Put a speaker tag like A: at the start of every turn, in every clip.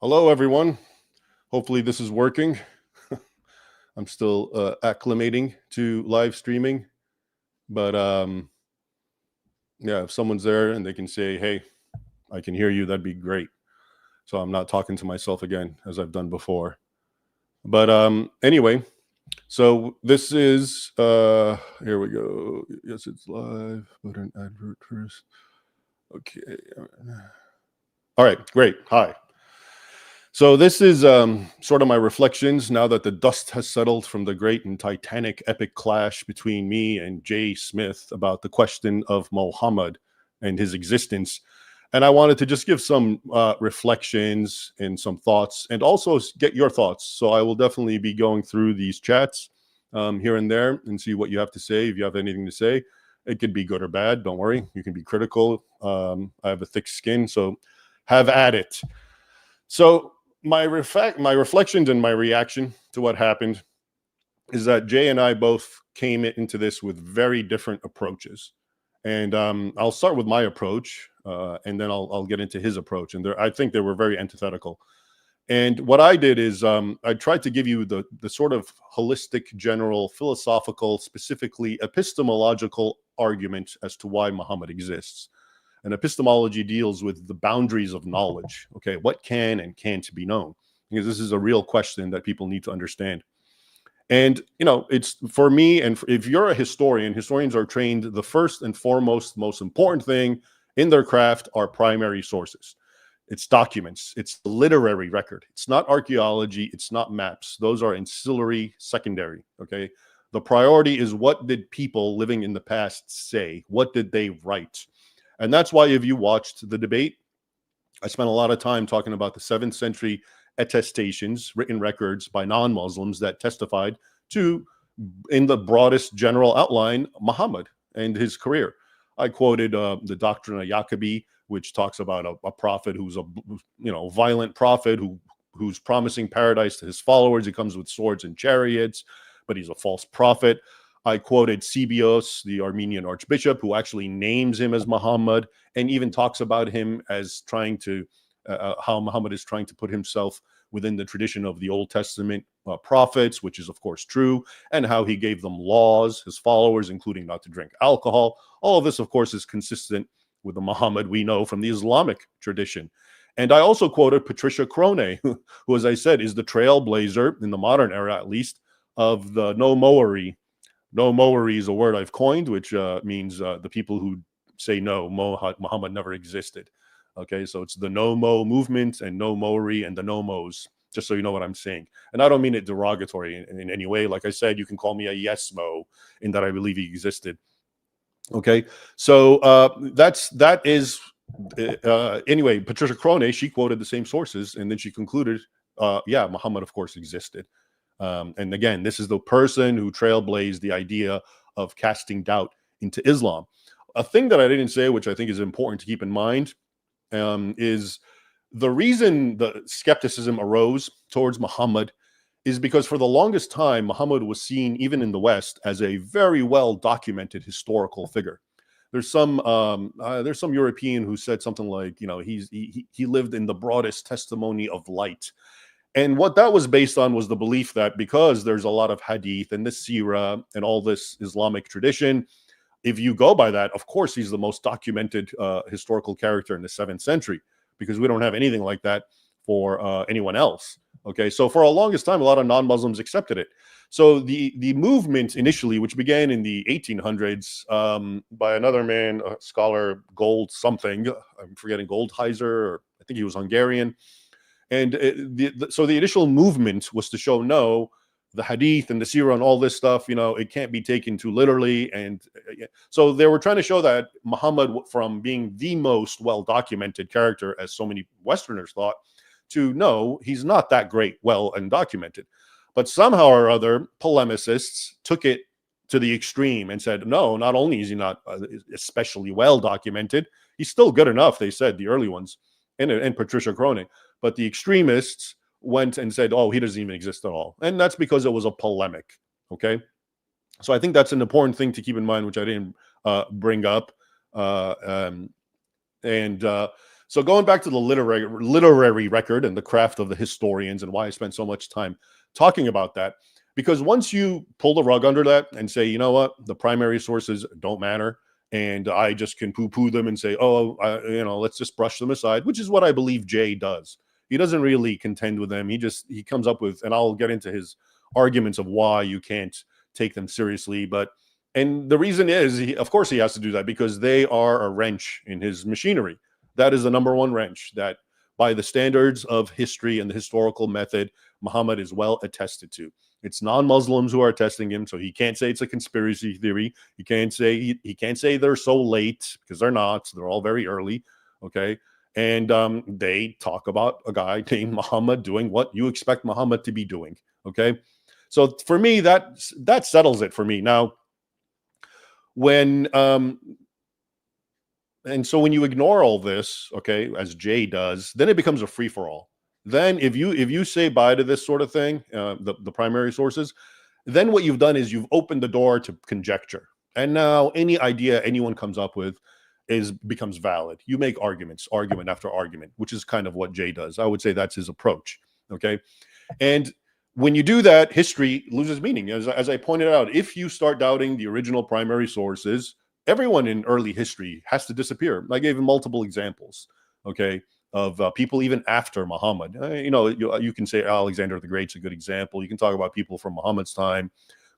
A: Hello, everyone. Hopefully this is working. I'm still acclimating to live streaming, but yeah, if someone's there and they can say, hey, I can hear you, that'd be great. So I'm not talking to myself again, as I've done before. But anyway, so this is, here we go. Yes, it's live, but an advert first. Okay. All right, great. Hi. So this is sort of my reflections now that the dust has settled from the great and titanic epic clash between me and Jay Smith about the question of Muhammad and his existence. And I wanted to just give some reflections and some thoughts and also get your thoughts. So I will definitely be going through these chats here and there and see what you have to say. If you have anything to say, it could be good or bad. Don't worry. You can be critical. I have a thick skin, so have at it. So my reflections and my reaction to what happened is that Jay and I both came into this with very different approaches, and I'll start with my approach, and then I'll get into his approach. And I think they were very antithetical. And what I did is I tried to give you the sort of holistic, general, philosophical, specifically epistemological argument as to why Muhammad exists. And epistemology deals with the boundaries of knowledge. Okay, what can and can't be known? Because this is a real question that people need to understand. And, it's for me, and if you're a historian, historians are trained the first and foremost, most important thing in their craft are primary sources. It's documents, it's the literary record. It's not archaeology, it's not maps. Those are ancillary, secondary. Okay. The priority is what did people living in the past say? What did they write? And that's why if you watched the debate, I spent a lot of time talking about the 7th century attestations, written records by non-Muslims that testified to, in the broadest general outline, Muhammad and his career. I quoted the Doctrine of Jacobi, which talks about a prophet who's a violent prophet who's promising paradise to his followers. He comes with swords and chariots, but he's a false prophet. I quoted Sibios, the Armenian archbishop, who actually names him as Muhammad and even talks about him as trying to, how Muhammad is trying to put himself within the tradition of the Old Testament prophets, which is, of course, true, and how he gave them laws, his followers, including not to drink alcohol. All of this, of course, is consistent with the Muhammad we know from the Islamic tradition. And I also quoted Patricia Crone, who, as I said, is the trailblazer, in the modern era at least, of the no mowery. No mowery is a word I've coined, which means the people who say no, Muhammad never existed. Okay, so it's the no mo movement and no mowery and the no mos, just so you know what I'm saying. And I don't mean it derogatory in any way. Like I said, you can call me a yes mo in that I believe he existed. Okay, so that is anyway. Patricia Crone, she quoted the same sources, and then she concluded, yeah, Muhammad, of course, existed. And again, this is the person who trailblazed the idea of casting doubt into Islam. A thing that I didn't say, which I think is important to keep in mind, is the reason the skepticism arose towards Muhammad is because for the longest time, Muhammad was seen, even in the West, as a very well documented historical figure. There's some European who said something like, he lived in the broadest testimony of light. And what that was based on was the belief that because there's a lot of hadith and the seerah and all this Islamic tradition, if you go by that, of course, he's the most documented historical character in the 7th century, because we don't have anything like that for anyone else. Okay, so for a longest time, a lot of non-Muslims accepted it. So the movement initially, which began in the 1800s by another man, a scholar, Gold something, I'm forgetting, Goldheiser, or I think he was Hungarian. And so the initial movement was to show, no, the hadith and the seerah and all this stuff, it can't be taken too literally. And so they were trying to show that Muhammad, from being the most well-documented character, as so many Westerners thought, to no, he's not that great, well and documented. But somehow or other, polemicists took it to the extreme and said, no, not only is he not especially well documented, he's still good enough, they said, the early ones, and Patricia Crone. But the extremists went and said, oh, he doesn't even exist at all. And that's because it was a polemic. Okay. So I think that's an important thing to keep in mind, which I didn't bring up. So going back to the literary record and the craft of the historians, and why I spent so much time talking about that, because once you pull the rug under that and say, you know what, the primary sources don't matter, and I just can poo-poo them and say, oh, let's just brush them aside, which is what I believe Jay does. He doesn't really contend with them. He comes up with, and I'll get into his arguments of why you can't take them seriously. And the reason is, of course, he has to do that because they are a wrench in his machinery. That is the number one wrench that, by the standards of history and the historical method, Muhammad is well attested to. It's non-Muslims who are testing him, so he can't say it's a conspiracy theory. He can't say they're so late, because they're not. They're all very early, okay? And they talk about a guy named Muhammad doing what you expect Muhammad to be doing, okay? So for me, that settles it for me. Now, when when you ignore all this, okay, as Jay does, then it becomes a free-for-all. Then if you say bye to this sort of thing, the primary sources, then what you've done is you've opened the door to conjecture. And now any idea anyone comes up with becomes valid. You make argument after argument, which is kind of what Jay does. I would say that's his approach, okay? And when you do that, history loses meaning. As I pointed out, if you start doubting the original primary sources, everyone in early history has to disappear. I gave multiple examples, okay, of people even after Muhammad. You can say Alexander the Great's a good example. You can talk about people from Muhammad's time.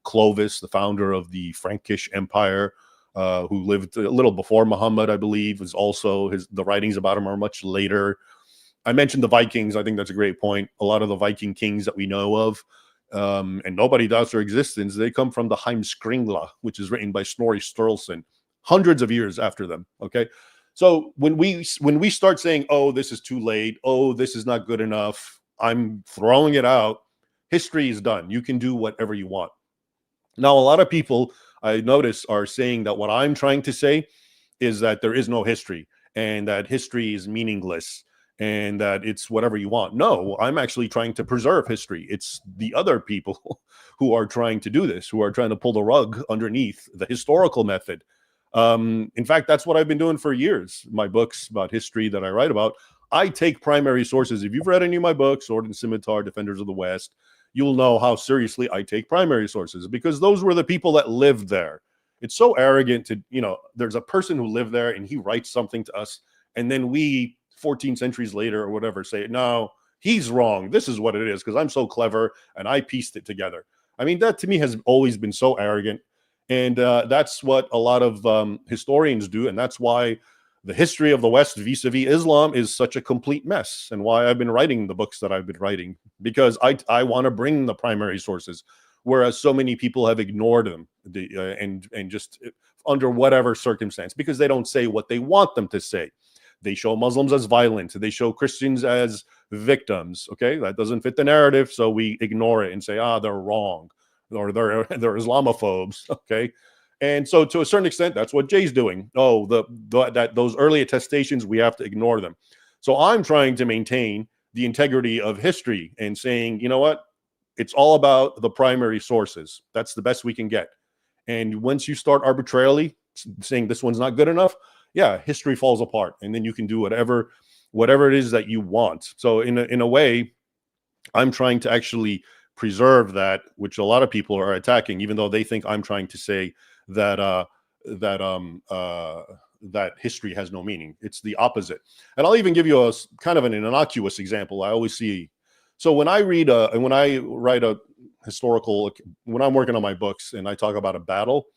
A: Clovis, the founder of the Frankish Empire, who lived a little before Muhammad, I believe, was also the writings about him are much later. I mentioned the Vikings. I think that's a great point. A lot of the Viking kings that we know of, and nobody doubts their existence, they come from the Heimskringla, which is written by Snorri Sturluson, hundreds of years after them. Okay, so when we start saying, "Oh, this is too late," "Oh, this is not good enough," I'm throwing it out. History is done. You can do whatever you want. Now, a lot of people I notice are saying that what I'm trying to say is that there is no history and that history is meaningless and that it's whatever you want. No, I'm actually trying to preserve history. It's the other people who are trying to do this, who are trying to pull the rug underneath the historical method. In fact, that's what I've been doing for years. My books about history that I write about, I take primary sources. If you've read any of my books, Sword and Scimitar, Defenders of the West, you'll know how seriously I take primary sources, because those were the people that lived there. It's so arrogant to, there's a person who lived there and he writes something to us, and then we 14 centuries later or whatever say, no, he's wrong. This is what it is because I'm so clever and I pieced it together. I mean, that to me has always been so arrogant. And that's what a lot of historians do. And that's why the history of the West vis-a-vis Islam is such a complete mess, and why I've been writing the books that I've been writing, because I want to bring the primary sources, whereas so many people have ignored them and just under whatever circumstance, because they don't say what they want them to say. They show Muslims as violent. They show Christians as victims. Okay, that doesn't fit the narrative, so we ignore it and say, they're wrong, or they're Islamophobes. Okay, and so to a certain extent, that's what Jay's doing. Oh, those early attestations, we have to ignore them. So I'm trying to maintain the integrity of history and saying, you know what, it's all about the primary sources. That's the best we can get. And once you start arbitrarily saying this one's not good enough, yeah, history falls apart, and then you can do whatever it is that you want. So in a way, I'm trying to actually preserve that, which a lot of people are attacking, even though they think I'm trying to say that that history has no meaning. It's the opposite. And I'll even give you a kind of an innocuous example I always see. So when I read and when I write a historical, when I'm working on my books and I talk about a battle,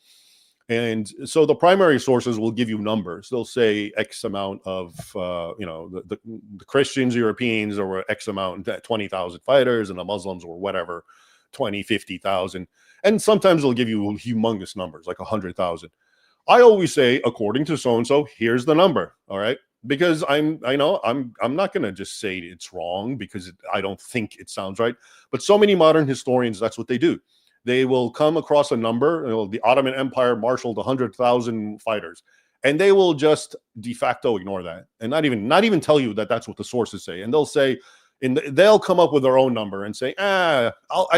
A: and so the primary sources will give you numbers. They'll say X amount of, the Christians, Europeans, there were X amount, 20,000 fighters, and the Muslims were whatever, 20, 50,000. And sometimes they'll give you humongous numbers, like 100,000. I always say, according to so-and-so, here's the number. All right. Because I'm not going to just say it's wrong because I don't think it sounds right. But so many modern historians, that's what they do. They will come across a number. The Ottoman Empire marshaled 100,000 fighters, and they will just de facto ignore that and not even tell you that that's what the sources say. And they'll say, they'll come up with their own number and say, I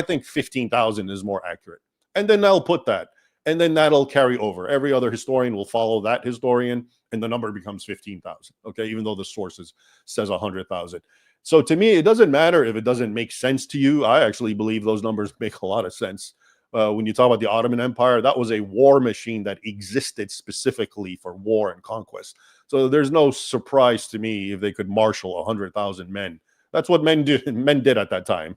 A: think 15,000 is more accurate. And then they'll put that. And then that'll carry over. Every other historian will follow that historian, and the number becomes 15,000. Okay, even though the sources says 100,000. So to me, it doesn't matter if it doesn't make sense to you. I actually believe those numbers make a lot of sense. When you talk about the Ottoman Empire, that was a war machine that existed specifically for war and conquest. So there's no surprise to me if they could marshal 100,000 men. That's what men did at that time.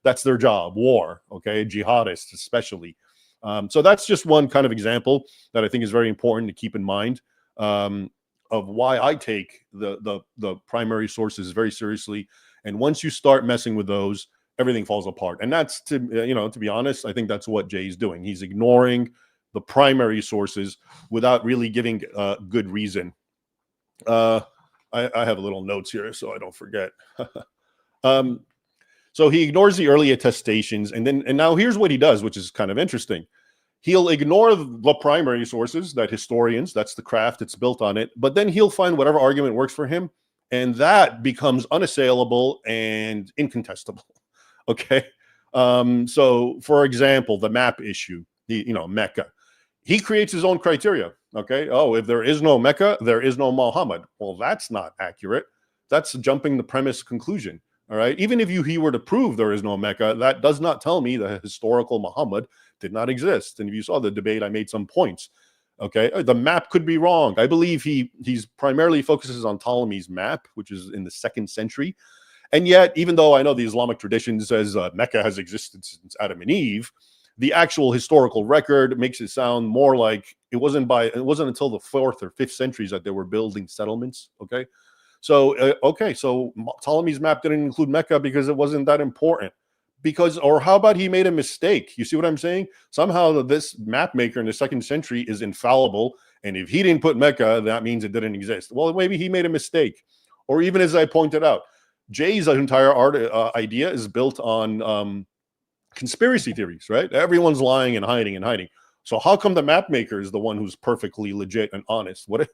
A: That's their job, war. Okay, jihadists especially. So that's just one kind of example that I think is very important to keep in mind, of why I take the primary sources very seriously. And once you start messing with those, everything falls apart. And that's, to be honest, I think that's what Jay's doing. He's ignoring the primary sources without really giving good reason. I have little notes here so I don't forget. So he ignores the early attestations, and now here's what he does, which is kind of interesting. He'll ignore the primary sources, that historians, that's the craft, it's built on it, but then he'll find whatever argument works for him, and that becomes unassailable and incontestable. Okay. So for example, the map issue, Mecca, he creates his own criteria. Okay. Oh, if there is no Mecca, there is no Muhammad. Well, that's not accurate. That's jumping the premise conclusion. All right. Even if he were to prove there is no Mecca, that does not tell me the historical Muhammad did not exist. And if you saw the debate, I made some points. Okay. The map could be wrong. I believe he's primarily focuses on Ptolemy's map, which is in the 2nd century. And yet, even though I know the Islamic tradition says Mecca has existed since Adam and Eve, the actual historical record makes it sound more like it wasn't until the 4th or 5th centuries that they were building settlements. Okay. So, so Ptolemy's map didn't include Mecca because it wasn't that important. Or how about he made a mistake? You see what I'm saying? Somehow this map maker in the 2nd century is infallible. And if he didn't put Mecca, that means it didn't exist. Well, maybe he made a mistake. Or even as I pointed out, Jay's entire idea is built on conspiracy theories, right? Everyone's lying and hiding and hiding. So how come the map maker is the one who's perfectly legit and honest? What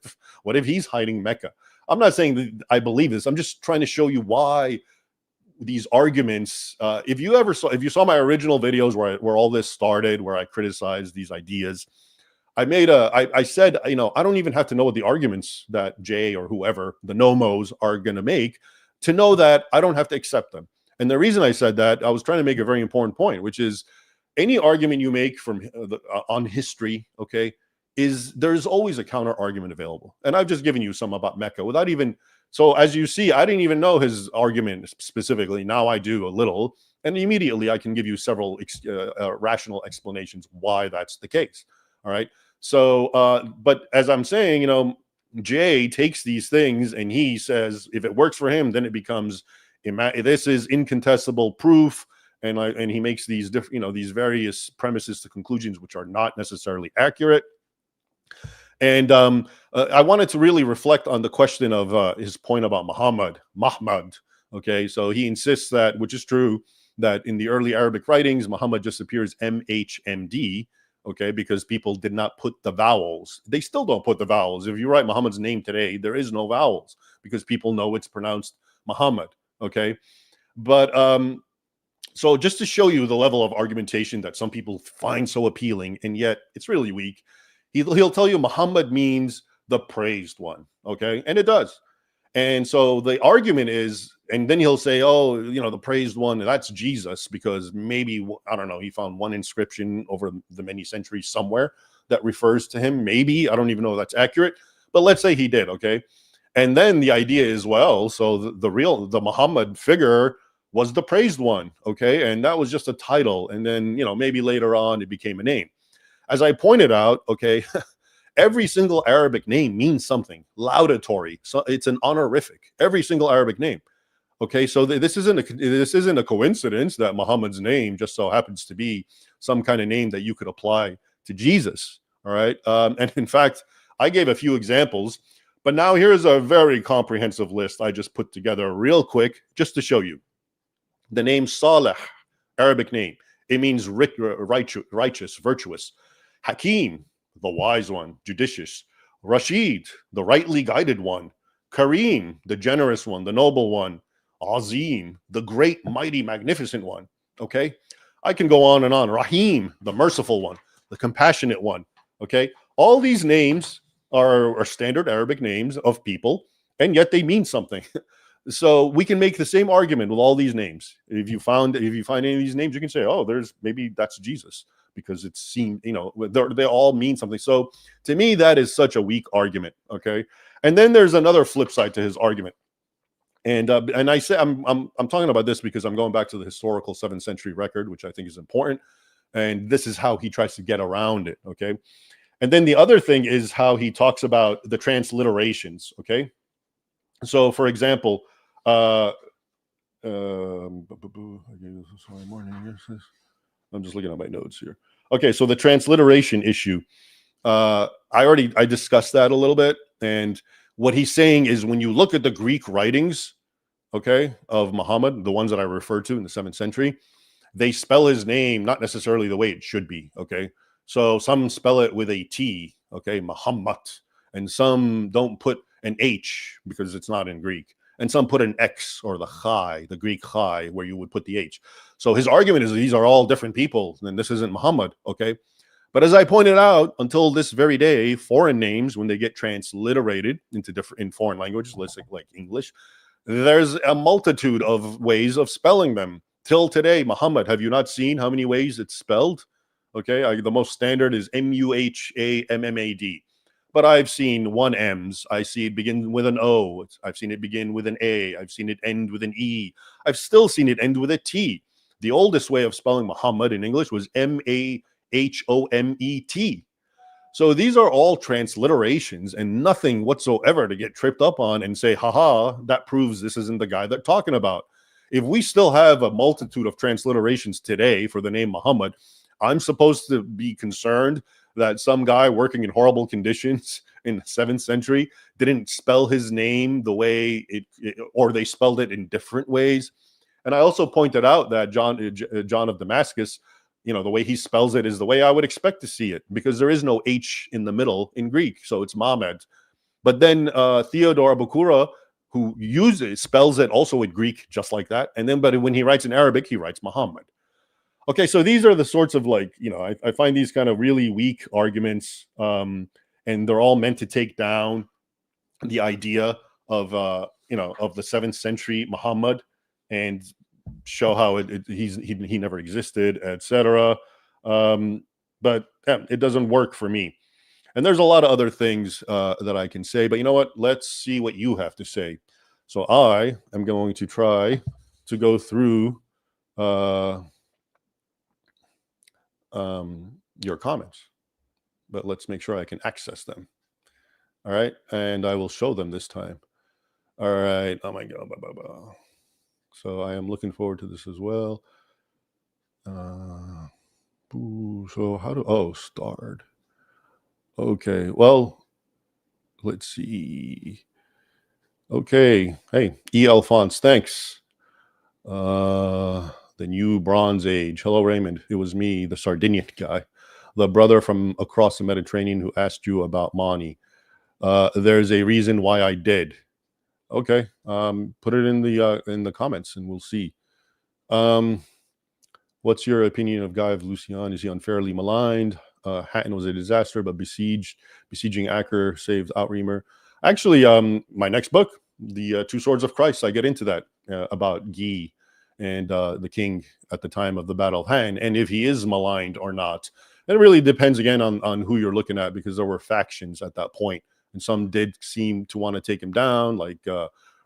A: if he's hiding Mecca? I'm not saying that I believe this. I'm just trying to show you why these arguments. If you saw my original videos where all this started, where I criticized these ideas, I said, I don't even have to know what the arguments that Jay or whoever the nomos are going to make to know that I don't have to accept them. And the reason I said that, I was trying to make a very important point, which is any argument you make on history, okay, there's always a counter argument available. And I've just given you some about Mecca without even, so as you see, I didn't even know his argument specifically. Now I do a little, and immediately I can give you several rational explanations why that's the case. All right. So, but as I'm saying, Jay takes these things and he says, if it works for him, then it becomes, this is incontestable proof. And he makes these different, these various premises to conclusions, which are not necessarily accurate. And I wanted to really reflect on the question of his point about Muhammad. Okay. So he insists that, which is true, that in the early Arabic writings, Muhammad just appears MHMD. Okay, because people did not put the vowels. They still don't put the vowels. If you write Muhammad's name today, there is no vowels because people know it's pronounced Muhammad. Okay, but so just to show you the level of argumentation that some people find so appealing, and yet it's really weak, he'll tell you Muhammad means the praised one. Okay, and it does. And so the argument is, and then he'll say, oh, the praised one, that's Jesus, because maybe, I don't know, he found one inscription over the many centuries somewhere that refers to him. Maybe, I don't even know if that's accurate, but let's say he did, okay? And then the idea is, well, so the Muhammad figure was the praised one, okay? And that was just a title. And then, maybe later on it became a name. As I pointed out, okay, every single Arabic name means something laudatory. So it's an honorific. Every single Arabic name. Okay, so this isn't a coincidence that Muhammad's name just so happens to be some kind of name that you could apply to Jesus. All right, and in fact, I gave a few examples, but now here's a very comprehensive list I just put together real quick just to show you. The name Saleh, Arabic name, it means righteous, virtuous. Hakim, the wise one, judicious. Rashid, the rightly guided one. Kareem, the generous one, the noble one. Azim, the great, mighty, magnificent one. Okay, I can go on and on. Rahim, the merciful one. the compassionate one. Okay, all these names are standard Arabic names of people, and yet they mean something. So we can make the same argument with all these names. If you find any of these names, you can say, oh, maybe that's Jesus, because it seemed, they all mean something. So to me, that is such a weak argument. Okay, and then there's another flip side to his argument. And I say I'm talking about this because I'm going back to the historical 7th century record, which I think is important. And this is how he tries to get around it. Okay. And then the other thing is how he talks about the transliterations. Okay. So, for example, I'm just looking at my notes here. Okay. So the transliteration issue, I discussed that a little bit. And what he's saying is when you look at the Greek writings, okay, of Muhammad, the ones that I referred to in the 7th century, they spell his name not necessarily the way it should be. Okay. So some spell it with a T, okay, Muhammad, and some don't put an H because it's not in Greek. And some put an X or the Chai, the Greek Chai, where you would put the H. So his argument is that these are all different people, and this isn't Muhammad, okay? But as I pointed out, until this very day, foreign names, when they get transliterated in foreign languages, like English, there's a multitude of ways of spelling them. Till today, Muhammad, have you not seen how many ways it's spelled? Okay, the most standard is Muhammad. But I've seen one M's. I see it begin with an O. I've seen it begin with an A. I've seen it end with an E. I've still seen it end with a T. The oldest way of spelling Muhammad in English was Mahomet. So these are all transliterations and nothing whatsoever to get tripped up on and say, haha, that proves this isn't the guy they're talking about. If we still have a multitude of transliterations today for the name Muhammad, I'm supposed to be concerned that some guy working in horrible conditions in the 7th century didn't spell his name the way or they spelled it in different ways. And I also pointed out that John of Damascus, the way he spells it is the way I would expect to see it, because there is no H in the middle in Greek. So it's Mohammed. But then Theodore Abukura, who spells it also in Greek just like that. And then, but when he writes in Arabic, he writes Muhammad. Okay, so these are the sorts of I find these kind of really weak arguments, and they're all meant to take down the idea of of the 7th century Muhammad and show how he never existed, etc. But it doesn't work for me. And there's a lot of other things that I can say, but you know what? Let's see what you have to say. So I am going to try to go through your comments, but let's make sure I can access them. All right, and I will show them this time. All right. Oh my God. So I am looking forward to this as well. So starred. Okay, well, let's see. Okay, hey, E. Alphonse, thanks. The new Bronze Age. Hello, Raymond. It was me, the Sardinian guy, the brother from across the Mediterranean who asked you about Mani. There's a reason why I did. Okay, put it in the comments and we'll see. What's your opinion of Guy of Lucian? Is he unfairly maligned? Hatton was a disaster, but besieging Acre saved Outremer. Actually, my next book, The Two Swords of Christ, I get into that about Guy and the king at the time of the Battle of Hatton, and if he is maligned or not. And it really depends again on who you're looking at, because there were factions at that point, and some did seem to want to take him down, like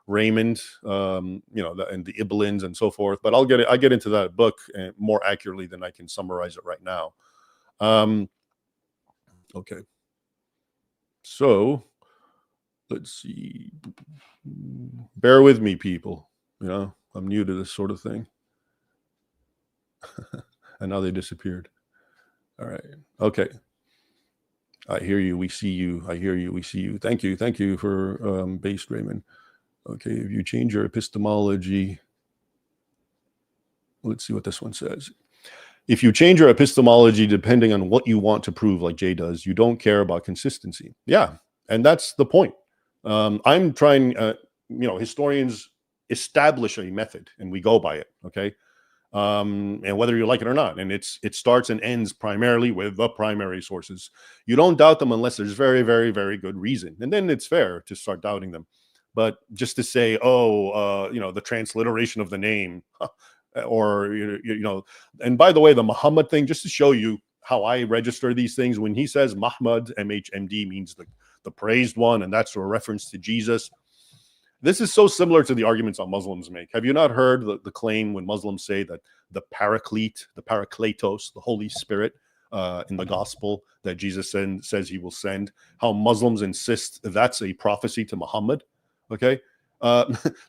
A: Raymond, and the Ibelins and so forth. But I get into that book more accurately than I can summarize it right now. Okay. So let's see. Bear with me, people. I'm new to this sort of thing. And now they disappeared. All right. Okay. I hear you. We see you. I hear you. We see you. Thank you. Thank you for based Raymond. Okay. If you change your epistemology, let's see what this one says. If you change your epistemology depending on what you want to prove, like Jay does, you don't care about consistency. Yeah. And that's the point. I'm trying, historians establish a method and we go by it. Okay. and whether you like it or not. And it starts and ends primarily with the primary sources. You don't doubt them unless there's very, very, very good reason. And then it's fair to start doubting them. But just to say, the transliteration of the name, or, and by the way, the Muhammad thing, just to show you how I register these things, when he says Mahmud, MHMD, means the praised one, and that's a reference to Jesus. This is so similar to the arguments that Muslims make. Have you not heard the claim when Muslims say that the Paraclete, the Parakletos, the Holy Spirit in the gospel that Jesus says he will send, how Muslims insist that's a prophecy to Muhammad? Okay.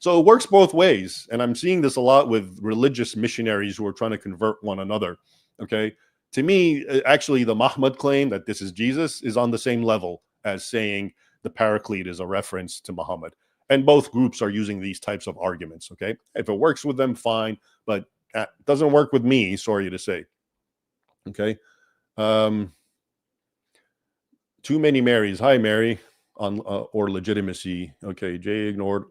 A: So it works both ways. And I'm seeing this a lot with religious missionaries who are trying to convert one another. Okay. To me, actually, the Muhammad claim that this is Jesus is on the same level as saying the Paraclete is a reference to Muhammad. And both groups are using these types of arguments. Okay. If it works with them, fine. But it doesn't work with me, sorry to say. Okay. Too many Marys. Hi, Mary. On or legitimacy. Okay. Jay ignored.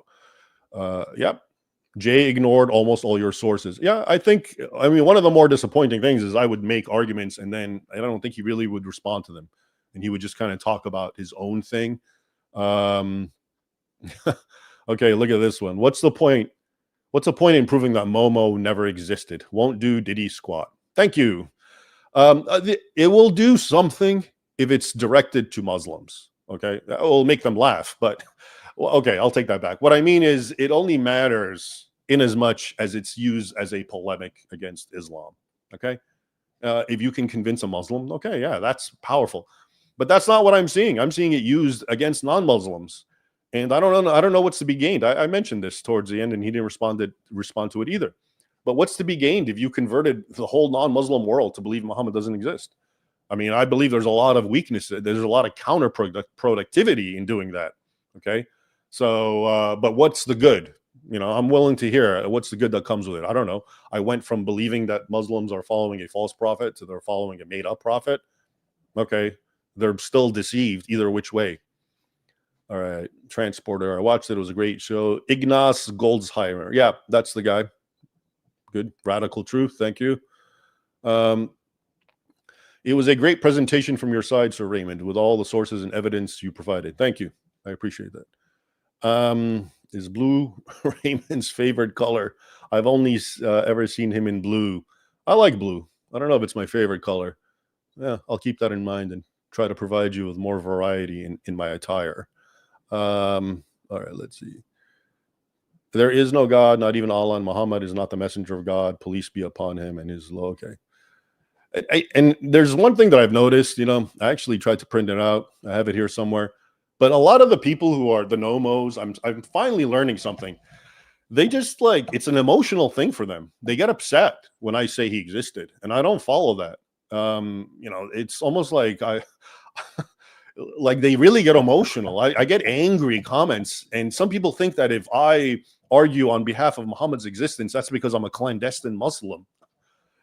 A: Yep. Jay ignored almost all your sources. Yeah, I mean, one of the more disappointing things is I would make arguments and then I don't think he really would respond to them. And he would just kind of talk about his own thing. Okay, look at this one. What's the point? What's the point in proving that Momo never existed? Won't do Diddy squat. Thank you. It will do something if it's directed to Muslims. Okay, that will make them laugh. But well, okay, I'll take that back. What I mean is, it only matters in as much as it's used as a polemic against Islam. Okay, if you can convince a Muslim, okay, yeah, that's powerful. But that's not what I'm seeing. I'm seeing it used against non-Muslims, and I don't know. I don't know what's to be gained. I mentioned this towards the end, and he didn't respond to it either. But what's to be gained if you converted the whole non-Muslim world to believe Muhammad doesn't exist? I mean, I believe there's a lot of weakness. There's a lot of counterproductivity in doing that. Okay, so but what's the good? I'm willing to hear what's the good that comes with it. I don't know. I went from believing that Muslims are following a false prophet to they're following a made-up prophet. Okay, they're still deceived either which way. All right, Transporter. I watched it. It was a great show. Ignaz Goldsheimer. Yeah, that's the guy. Good. Radical truth. Thank you. It was a great presentation from your side, Sir Raymond, with all the sources and evidence you provided. Thank you. I appreciate that. Is blue Raymond's favorite color? I've only ever seen him in blue. I like blue. I don't know if it's my favorite color. Yeah, I'll keep that in mind and try to provide you with more variety in my attire. All right, let's see. There is no God, not even Allah, and Muhammad is not the messenger of God. Peace be upon him and his law. Okay. And there's one thing that I've noticed, I actually tried to print it out. I have it here somewhere. But a lot of the people who are the nomos, I'm finally learning something. They just it's an emotional thing for them. They get upset when I say he existed, and I don't follow that. It's almost like like they really get emotional. I get angry comments, and some people think that if I argue on behalf of Muhammad's existence, that's because I'm a clandestine Muslim.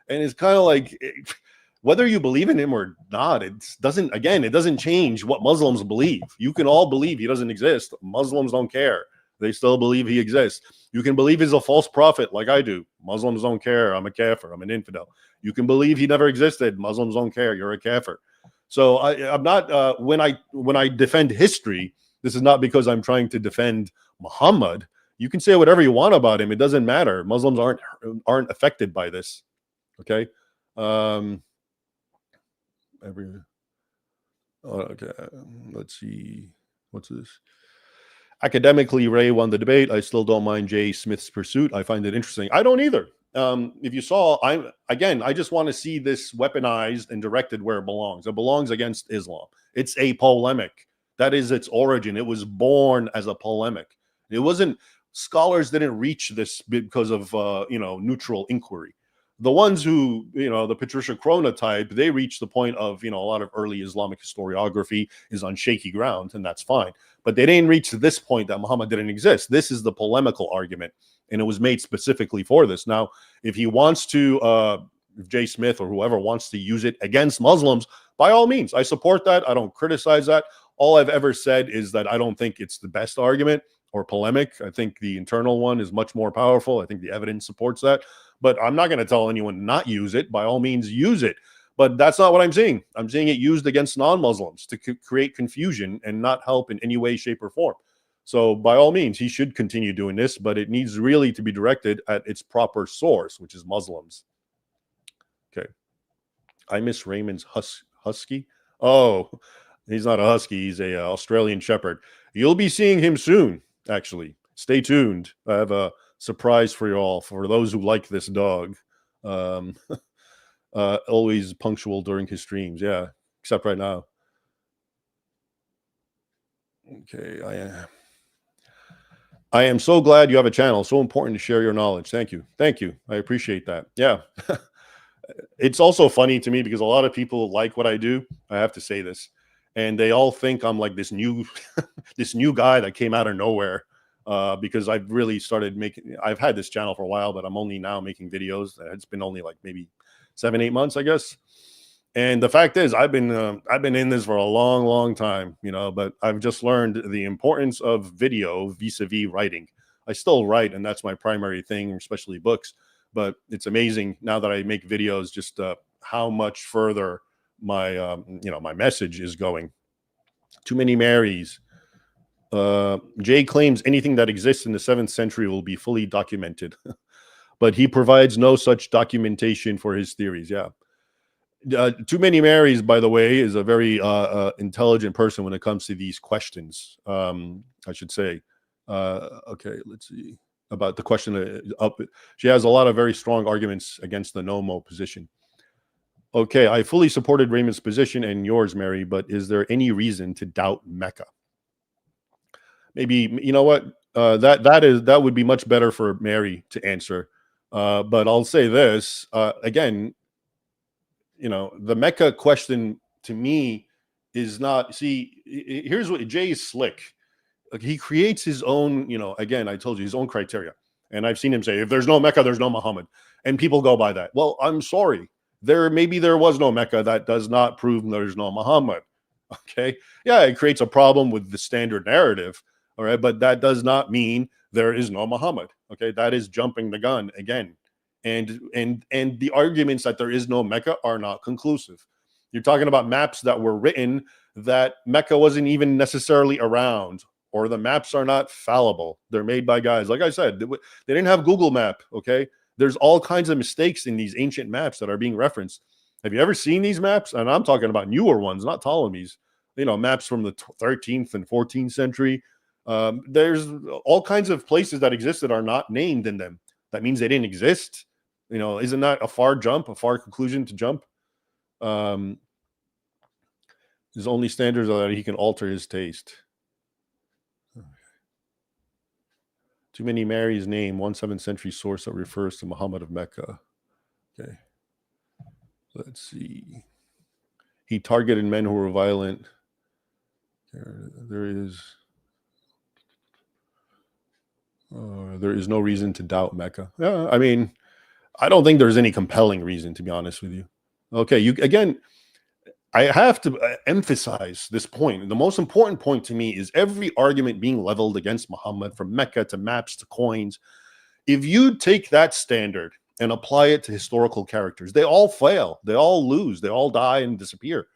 A: And it's kind of like, whether you believe in him or not, it doesn't change what Muslims believe. You can all believe he doesn't exist. Muslims don't care. They still believe he exists. You can believe he's a false prophet like I do. Muslims don't care. I'm a kafir. I'm an infidel. You can believe he never existed. Muslims don't care. You're a kafir. So I'm not, when I defend history, this is not because I'm trying to defend Muhammad. You can say whatever you want about him. It doesn't matter. Muslims aren't affected by this. Okay. Okay. Let's see. What's this? Academically, Ray won the debate. I still don't mind Jay Smith's pursuit. I find it interesting. I don't either. If you saw, I just want to see this weaponized and directed where it belongs. It belongs against Islam. It's a polemic. That is its origin. It was born as a polemic. It wasn't, scholars didn't reach this because of, neutral inquiry. The ones who, the Patricia Crona type, they reach the point of, a lot of early Islamic historiography is on shaky ground, and that's fine. But they didn't reach this point that Muhammad didn't exist. This is the polemical argument, and it was made specifically for this. Now, if he wants to, if Jay Smith or whoever wants to use it against Muslims, by all means, I support that. I don't criticize that. All I've ever said is that I don't think it's the best argument or polemic. I think the internal one is much more powerful. I think the evidence supports that. but I'm not going to tell anyone not use it. By all means, use it. But that's not what I'm saying. I'm saying it used against non-Muslims to create confusion and not help in any way, shape, or form. So by all means, he should continue doing this, but it needs really to be directed at its proper source, which is Muslims. Okay. I miss Raymond's husky. Oh, he's not a husky. He's a Australian Shepherd. You'll be seeing him soon, actually. Stay tuned. I have a surprise for you all, for those who like this dog. Always punctual during his streams. Yeah, except right now. Okay, I am so glad you have a channel. So important to share your knowledge. Thank you. Thank you. I appreciate that. Yeah. It's also funny to me because a lot of people like what I do. I have to say this, and they all think I'm like this new, this new guy that came out of nowhere. Because I've really started making. I've had this channel for a while, but I'm only now making videos. It's been only like maybe 7-8 months, I guess. And the fact is, I've been in this for a long, long time, you know. But I've just learned the importance of video vis-a-vis writing. I still write, and that's my primary thing, especially books. But it's amazing now that I make videos, just how much further my my message is going. Too many Marys. Jay claims anything that exists in the 7th century will be fully documented, but he provides no such documentation for his theories. Yeah. Too many Marys, by the way, is a very intelligent person when it comes to these questions. I should say. Okay, let's see about the question up. She has a lot of very strong arguments against the no-mo position. Okay, I fully supported Raymond's position and yours, Mary, but is there any reason to doubt Mecca? Maybe, you know what? That would be much better for Mary to answer. But I'll say this again. You know, the Mecca question to me is not. See, here's what Jay is slick. Like, he creates his own. You know, again, I told you his own criteria, and I've seen him say, "If there's no Mecca, there's no Muhammad," and people go by that. Well, I'm sorry. Maybe there was no Mecca. That does not prove there's no Muhammad. Okay, yeah, it creates a problem with the standard narrative. All right, but that does not mean there is no Muhammad. Okay, that is jumping the gun again. And the arguments that there is no Mecca are not conclusive. You're talking about maps that were written that Mecca wasn't even necessarily around, or the maps are not fallible. They're made by guys. Like I said, they didn't have Google Map. Okay, there's all kinds of mistakes in these ancient maps that are being referenced. Have you ever seen these maps? And I'm talking about newer ones, not Ptolemy's. You know, maps from the 13th and 14th century. There's all kinds of places that exist that are not named in them. That means they didn't exist. You know, isn't that a far jump, a far conclusion to jump? His only standards are that he can alter his taste. Too many Mary's name, 7th century source that refers to Muhammad of Mecca. Okay. Let's see. He targeted men who were violent. There is no reason to doubt Mecca. Yeah, I mean, I don't think there's any compelling reason, to be honest with you. Okay, again, I have to emphasize this point. The most important point to me is every argument being leveled against Muhammad, from Mecca to maps to coins. If you take that standard and apply it to historical characters, they all fail, they all lose, they all die and disappear.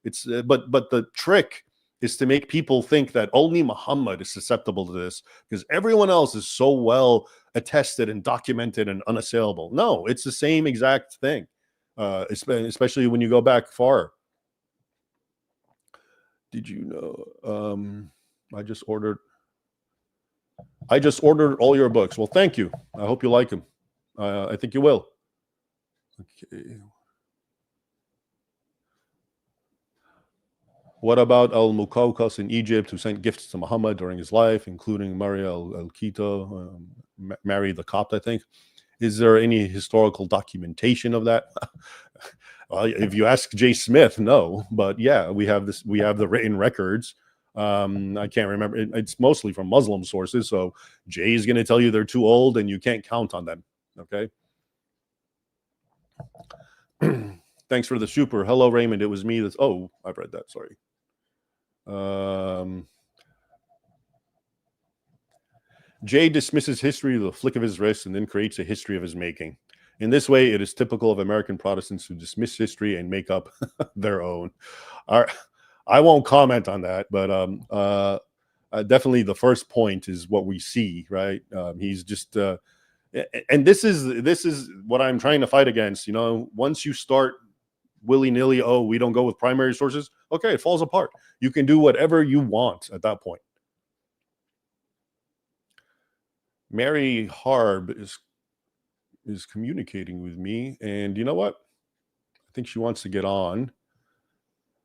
A: It's but the trick is to make people think that only Muhammad is susceptible to this because everyone else is so well attested and documented and unassailable. No, it's the same exact thing, especially when you go back far. Did you know? I just ordered all your books. Well, thank you. I hope you like them. I think you will. Okay. What about al-Muqawqas in Egypt, who sent gifts to Muhammad during his life, including Maria al-Quito, Mary the Copt, I think? Is there any historical documentation of that? Well, if you ask Jay Smith, no. But yeah, we have this. We have the written records. I can't remember. It's mostly from Muslim sources. So Jay is going to tell you they're too old and you can't count on them. Okay. Thanks for the super. Hello, Raymond. It was me. Oh, I've read that. Sorry. Jay dismisses history with a flick of his wrist and then creates a history of his making. In this way, it is typical of American Protestants to dismiss history and make up their own. I won't comment on that, but definitely the first point is what we see, right? He's just, and this is what I'm trying to fight against. You know, once you start willy-nilly, oh, we don't go with primary sources, okay, it falls apart. You can do whatever you want at that point. Mary Harb is communicating with me, and you know what? I think she wants to get on,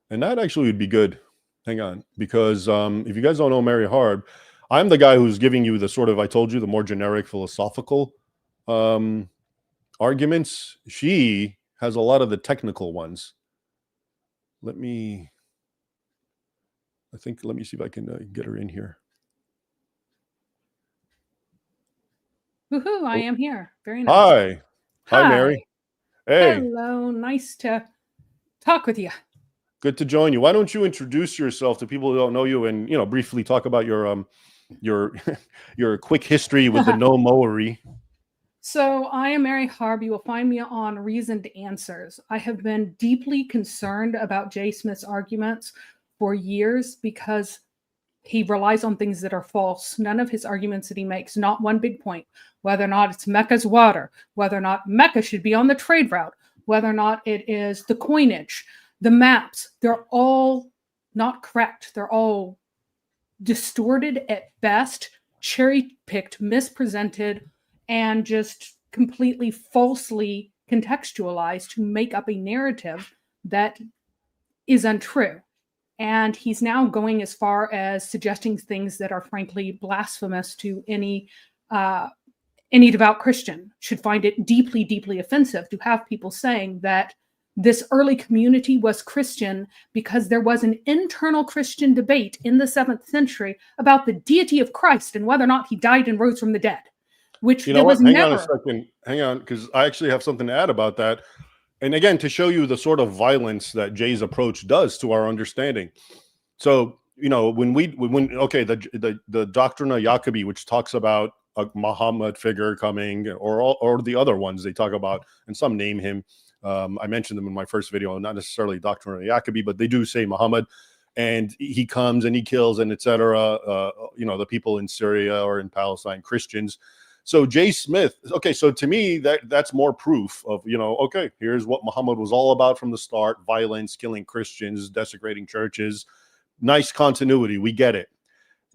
A: and that actually would be good. Hang on, because if you guys don't know Mary Harb, I'm the guy who's giving you the sort of, I told you, the more generic philosophical arguments. She has a lot of the technical ones. Let me see if I can get her in here.
B: Woohoo, I am here. Very nice.
A: Hi, Mary. Hey.
B: Hello, nice to talk with you.
A: Good to join you. Why don't you introduce yourself to people who don't know you, and briefly talk about your your quick history with the no mowery.
B: So I am Mary Harb. You will find me on Reasoned Answers. I have been deeply concerned about Jay Smith's arguments for years because he relies on things that are false. None of his arguments that he makes, not one big point, whether or not it's Mecca's water, whether or not Mecca should be on the trade route, whether or not it is the coinage, the maps, they're all not correct. They're all distorted at best, cherry-picked, mispresented, and just completely falsely contextualized to make up a narrative that is untrue. And he's now going as far as suggesting things that are frankly blasphemous to any devout Christian. Should find it deeply, deeply offensive to have people saying that this early community was Christian because there was an internal Christian debate in the 7th century about the deity of Christ and whether or not he died and rose from the dead, which there was never.
A: Hang on a second. Hang on, because I actually have something to add about that. And again, to show you the sort of violence that Jay's approach does to our understanding. So, when the Doctrina Jacobi, which talks about a Muhammad figure coming, or the other ones they talk about, and some name him. I mentioned them in my first video, not necessarily Doctrina Jacobi, but they do say Muhammad, and he comes and he kills and etc. The people in Syria or in Palestine, Christians. So Jay Smith, okay, so to me, that's more proof of, okay, here's what Muhammad was all about from the start: violence, killing Christians, desecrating churches. Nice continuity, we get it.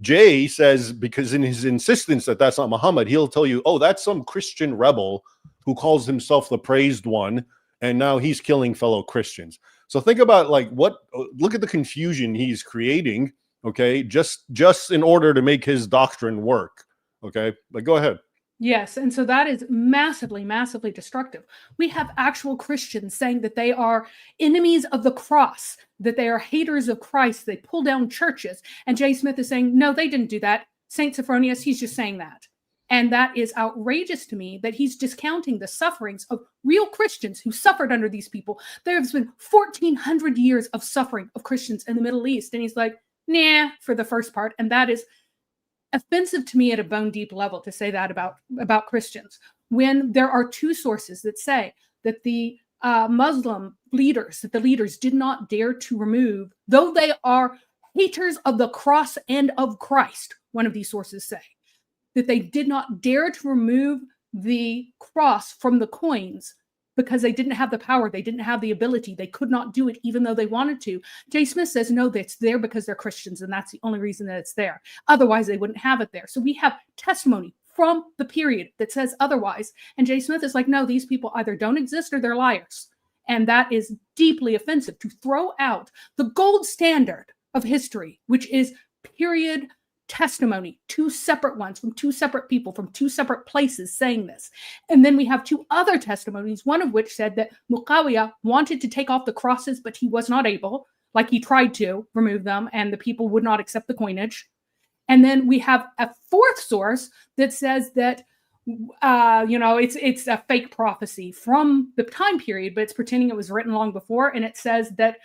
A: Jay says, because in his insistence that that's not Muhammad, he'll tell you, oh, that's some Christian rebel who calls himself the praised one, and now he's killing fellow Christians. So think about look at the confusion he's creating, okay, just in order to make his doctrine work, okay? But go ahead.
B: Yes, and so that is massively, massively destructive. We have actual Christians saying that they are enemies of the cross, that they are haters of Christ, they pull down churches, and Jay Smith is saying, no, they didn't do that. St. Sophronius, he's just saying that. And that is outrageous to me, that he's discounting the sufferings of real Christians who suffered under these people. There has been 1,400 years of suffering of Christians in the Middle East, and he's like, nah, for the first part, and that is offensive to me at a bone deep level to say that about Christians, when there are two sources that say that the Muslim leaders, that the leaders did not dare to remove, though they are haters of the cross and of Christ, one of these sources say, that they did not dare to remove the cross from the coins because they didn't have the power, they didn't have the ability, they could not do it even though they wanted to. Jay Smith says, no, that's there because they're Christians, and that's the only reason that it's there. Otherwise, they wouldn't have it there. So we have testimony from the period that says otherwise. And Jay Smith is like, no, these people either don't exist or they're liars. And that is deeply offensive, to throw out the gold standard of history, which is period testimony, two separate ones from two separate people from two separate places saying this. And then we have two other testimonies, one of which said that Muqawiyah wanted to take off the crosses, but he was not able, like he tried to remove them, and the people would not accept the coinage. And then we have a fourth source that says that it's a fake prophecy from the time period, but it's pretending it was written long before. And it says that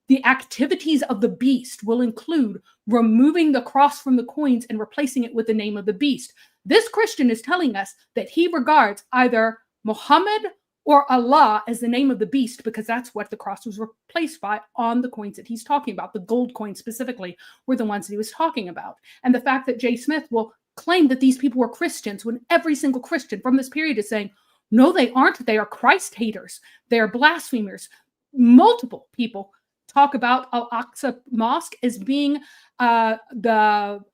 B: the activities of the beast will include removing the cross from the coins and replacing it with the name of the beast. This Christian is telling us that he regards either Muhammad or Allah as the name of the beast, because that's what the cross was replaced by on the coins that he's talking about. The gold coins specifically were the ones that he was talking about. And the fact that Jay Smith will claim that these people were Christians when every single Christian from this period is saying, no, they aren't. They are Christ haters. They are blasphemers. Multiple people talk about Al-Aqsa Mosque as being an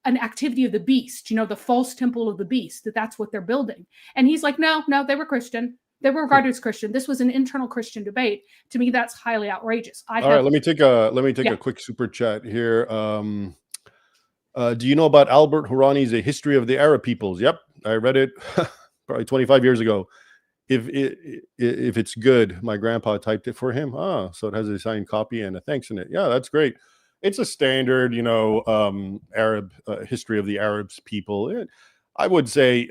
B: activity of the beast, the false temple of the beast, that's what they're building. And he's like, no, they were Christian. They were regarded as Christian. This was an internal Christian debate. To me, that's highly outrageous.
A: All right, let me take a quick super chat here. Do you know about Albert Hourani's A History of the Arab Peoples? Yep, I read it probably 25 years ago. If it's good, my grandpa typed it for him. So it has a signed copy and a thanks in it. Yeah, that's great. It's a standard, Arab history of the Arabs people. I would say,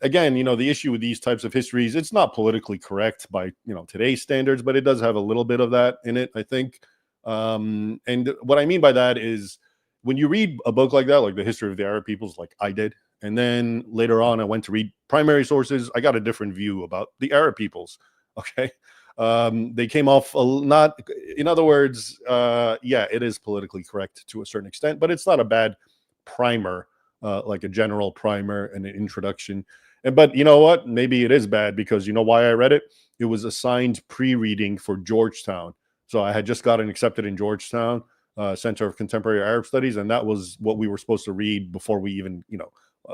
A: again, the issue with these types of histories, it's not politically correct by today's standards, but it does have a little bit of that in it, I think. And what I mean by that is, when you read a book like that, like The History of the Arab Peoples, like I did, and then later on I went to read primary sources, I got a different view about the Arab peoples. Okay. They came off not, in other words, yeah, it is politically correct to a certain extent, but it's not a bad primer, like a general primer and an introduction. But you know what? Maybe it is bad because you know why I read it? It was assigned pre-reading for Georgetown. So I had just gotten accepted in Georgetown Center of Contemporary Arab Studies, and that was what we were supposed to read before we even,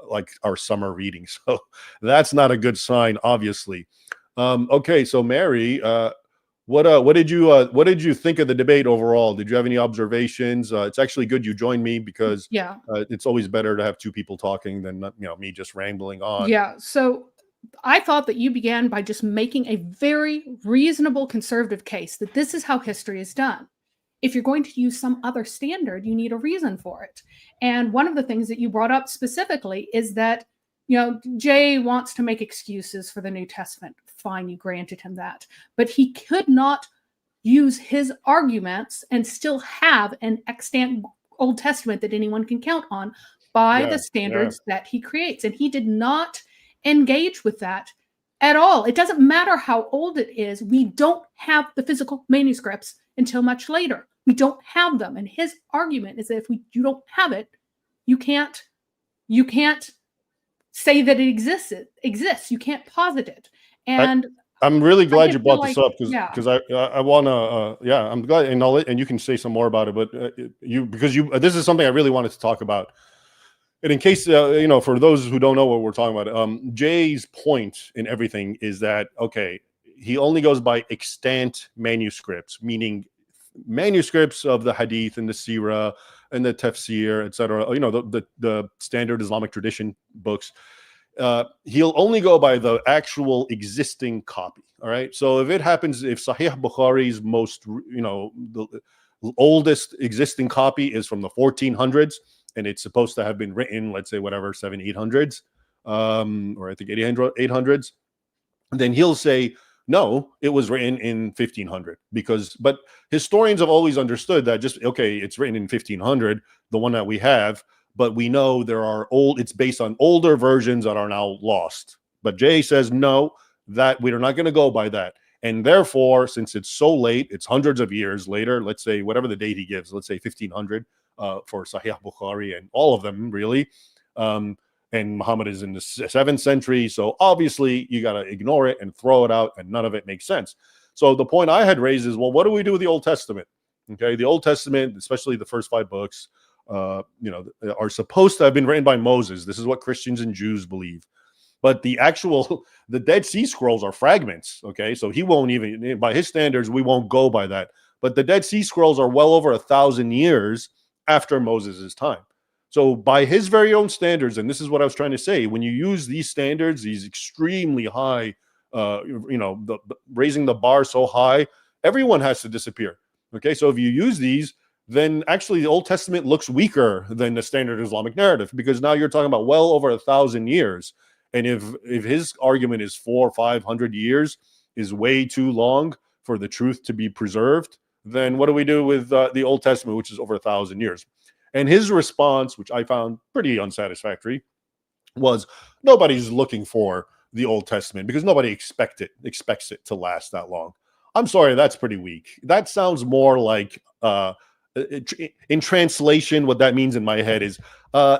A: like our summer reading. So that's not a good sign, obviously. Okay, so Mary, what did you think of the debate overall? Did you have any observations? It's actually good you joined me because it's always better to have two people talking than me just rambling on.
B: Yeah. So I thought that you began by just making a very reasonable conservative case that this is how history is done. If you're going to use some other standard, you need a reason for it. And one of the things that you brought up specifically is that, Jay wants to make excuses for the New Testament. Fine, you granted him that. But he could not use his arguments and still have an extant Old Testament that anyone can count on by the standards that he creates. And he did not engage with that at all. It doesn't matter how old it is. We don't have the physical manuscripts until much later. We don't have them. And his argument is that if you don't have it, you can't say that it exists. You can't posit it. And
A: I'm really glad you brought this up because I want to I'm glad, and you can say some more about it, but this is something I really wanted to talk about. And in case for those who don't know what we're talking about, Jay's point in everything is that he only goes by extant manuscripts, meaning manuscripts of the hadith and the seerah and the tafsir, etc. The standard Islamic tradition books. He'll only go by the actual existing copy. All right. So if Sahih Bukhari's most, the oldest existing copy is from the 1400s, and it's supposed to have been written, let's say, whatever, 800s, or I think 800s, then he'll say, no, it was written in 1500 but historians have always understood that it's written in 1500, the one that we have, but we know it's based on older versions that are now lost. But Jay says, no, that we're not going to go by that. And therefore, since it's so late, it's hundreds of years later, let's say whatever the date he gives, let's say 1500 for Sahih Bukhari and all of them really. And Muhammad is in the 7th century. So obviously you got to ignore it and throw it out, and none of it makes sense. So the point I had raised is, well, what do we do with the Old Testament? Okay, the Old Testament, especially the first 5 books, are supposed to have been written by Moses. This is what Christians and Jews believe. But the Dead Sea Scrolls are fragments. Okay, so he won't even, by his standards, we won't go by that. But the Dead Sea Scrolls are well over 1,000 years after Moses' time. So by his very own standards, and this is what I was trying to say, when you use these standards, these extremely high, raising the bar so high, everyone has to disappear. Okay, so if you use these, then actually the Old Testament looks weaker than the standard Islamic narrative, because now you're talking about well over 1,000 years. And if his argument is 400 or 500 years is way too long for the truth to be preserved, then what do we do with the Old Testament, which is over 1,000 years? And his response, which I found pretty unsatisfactory, was nobody's looking for the Old Testament because nobody expects it to last that long. I'm sorry, that's pretty weak. That sounds more like in translation, what that means in my head is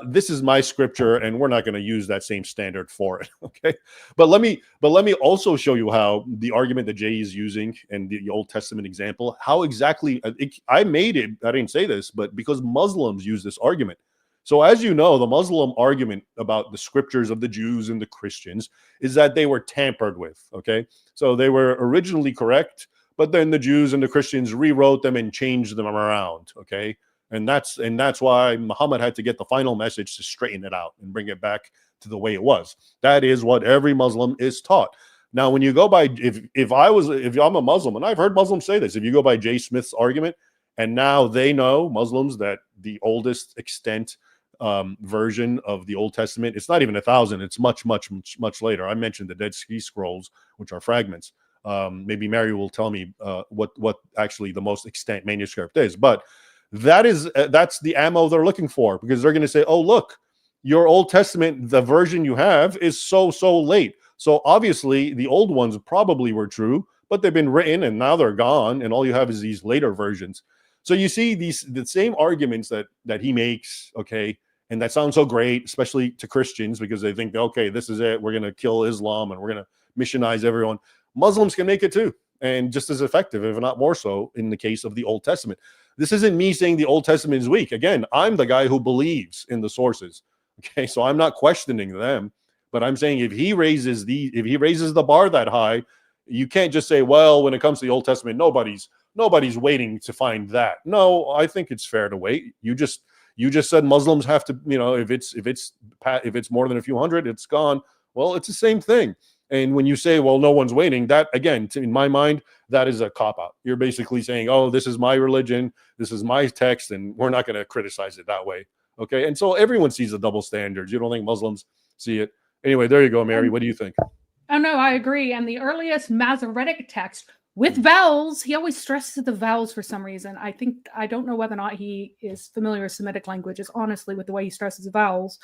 A: this is my scripture, and we're not going to use that same standard for it. Okay, but let me also show you how the argument that Jay is using and the Old Testament example, how exactly I made it. I didn't say this, but because Muslims use this argument. So as you know, the Muslim argument about the scriptures of the Jews and the Christians is that they were tampered with. Okay, so they were originally correct, but then the Jews and the Christians rewrote them and changed them around. Okay, and that's why Muhammad had to get the final message to straighten it out and bring it back to the way it was. That is what every Muslim is taught. Now, when you go by, if I'm a Muslim, and I've heard Muslims say this, if you go by Jay Smith's argument, and now they know, Muslims, that the oldest extant version of the Old Testament, it's not even 1,000, it's much later. I mentioned the Dead Sea Scrolls, which are fragments. Maybe Mary will tell me what actually the most extant manuscript is, but that's the ammo they're looking for, because they're going to say, oh, look, your Old Testament, the version you have is so late. So obviously the old ones probably were true, but they've been written and now they're gone, and all you have is these later versions. So you see the same arguments that he makes, okay, and that sounds so great, especially to Christians, because they think, okay, this is it, we're going to kill Islam and we're going to missionize everyone. Muslims can make it too, and just as effective, if not more so, in the case of the Old Testament. This isn't me saying the Old Testament is weak. Again, I'm the guy who believes in the sources. Okay, so I'm not questioning them, but I'm saying if he raises the bar that high, you can't just say, well, when it comes to the Old Testament, nobody's waiting to find that. No, I think it's fair to wait. You just said Muslims have to, if it's more than a few hundred, it's gone. Well, it's the same thing. And when you say, well, no one's waiting, that, again, in my mind, that is a cop-out. You're basically saying, oh, this is my religion, this is my text, and we're not going to criticize it that way. Okay? And so everyone sees the double standards. You don't think Muslims see it? Anyway, there you go, Mary. What do you think?
B: Oh, no, I agree. And the earliest Masoretic text with vowels, he always stresses the vowels for some reason. I don't know whether or not he is familiar with Semitic languages, honestly, with the way he stresses the vowels,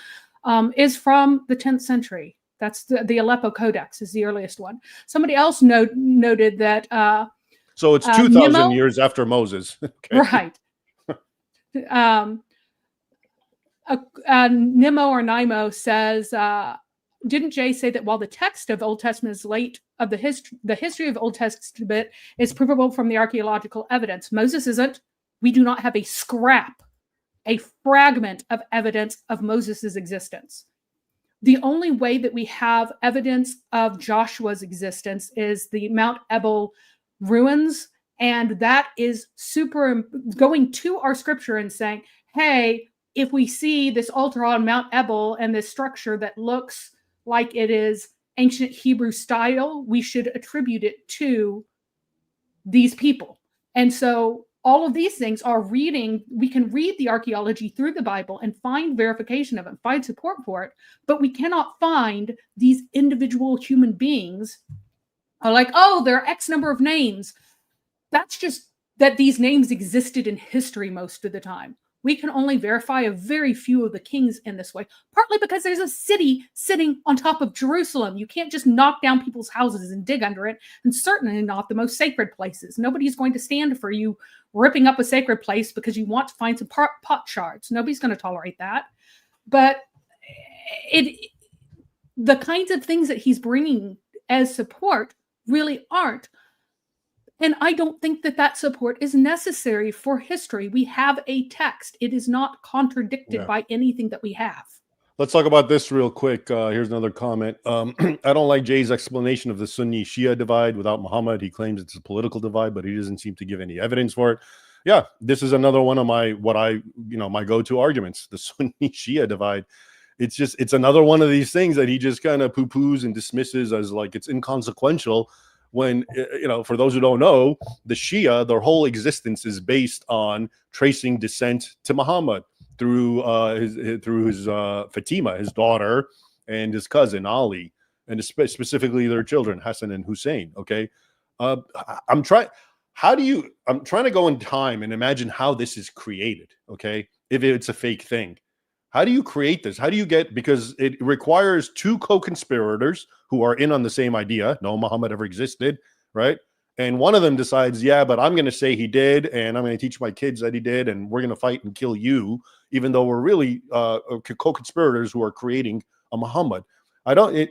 B: is from the 10th century. That's the Aleppo Codex is the earliest one. Somebody else noted that.
A: So it's 2,000 years after Moses. Okay.
B: Right. Nimo or Nimo says, didn't Jay say that while the text of Old Testament is late, of the history of Old Testament is provable from the archaeological evidence? Moses isn't. We do not have a scrap, a fragment of evidence of Moses's existence. The only way that we have evidence of Joshua's existence is the Mount Ebal ruins. And that is going to our scripture and saying, hey, if we see this altar on Mount Ebal and this structure that looks like it is ancient Hebrew style, we should attribute it to these people. And so all of these things are we can read the archaeology through the Bible and find verification of it, find support for it, but we cannot find these individual human beings are like, oh, there are X number of names. That's just that these names existed in history most of the time. We can only verify a very few of the kings in this way, partly because there's a city sitting on top of Jerusalem. You can't just knock down people's houses and dig under it, and certainly not the most sacred places. Nobody's going to stand for you ripping up a sacred place because you want to find some pot shards. Nobody's going to tolerate that. But the kinds of things that he's bringing as support really aren't. And I don't think that support is necessary for history. We have a text. It is not contradicted by anything that we have.
A: Let's talk about this real quick. Here's another comment. I don't like Jay's explanation of the Sunni-Shia divide without Muhammad. He claims it's a political divide, but he doesn't seem to give any evidence for it. Yeah, this is another one of my go-to arguments, the Sunni-Shia divide. It's another one of these things that he just kind of poo-poos and dismisses as like it's inconsequential. When, for those who don't know, the Shia, their whole existence is based on tracing descent to Muhammad through his Fatima, his daughter, and his cousin Ali, and specifically their children Hassan and Hussein. Okay, I'm trying to go in time and imagine how this is created. Okay, if it's a fake thing, How do you create this? How do you get, because it requires two co-conspirators who are in on the same idea. No Muhammad ever existed, right? And one of them decides, yeah, but I'm going to say he did, and I'm going to teach my kids that he did, and we're going to fight and kill you, even though we're really co-conspirators who are creating a Muhammad. I don't.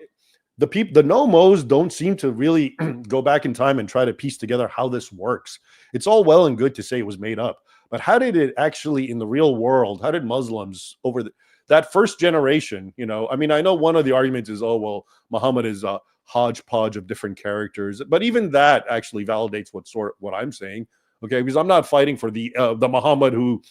A: The people, the nomos, don't seem to really go back in time and try to piece together how this works. It's all well and good to say it was made up, but how did it actually in the real world? How did Muslims over that first generation? I mean, I know one of the arguments is, oh well, Muhammad is a hodgepodge of different characters, but even that actually validates what I'm saying. Okay, because I'm not fighting for the Muhammad who,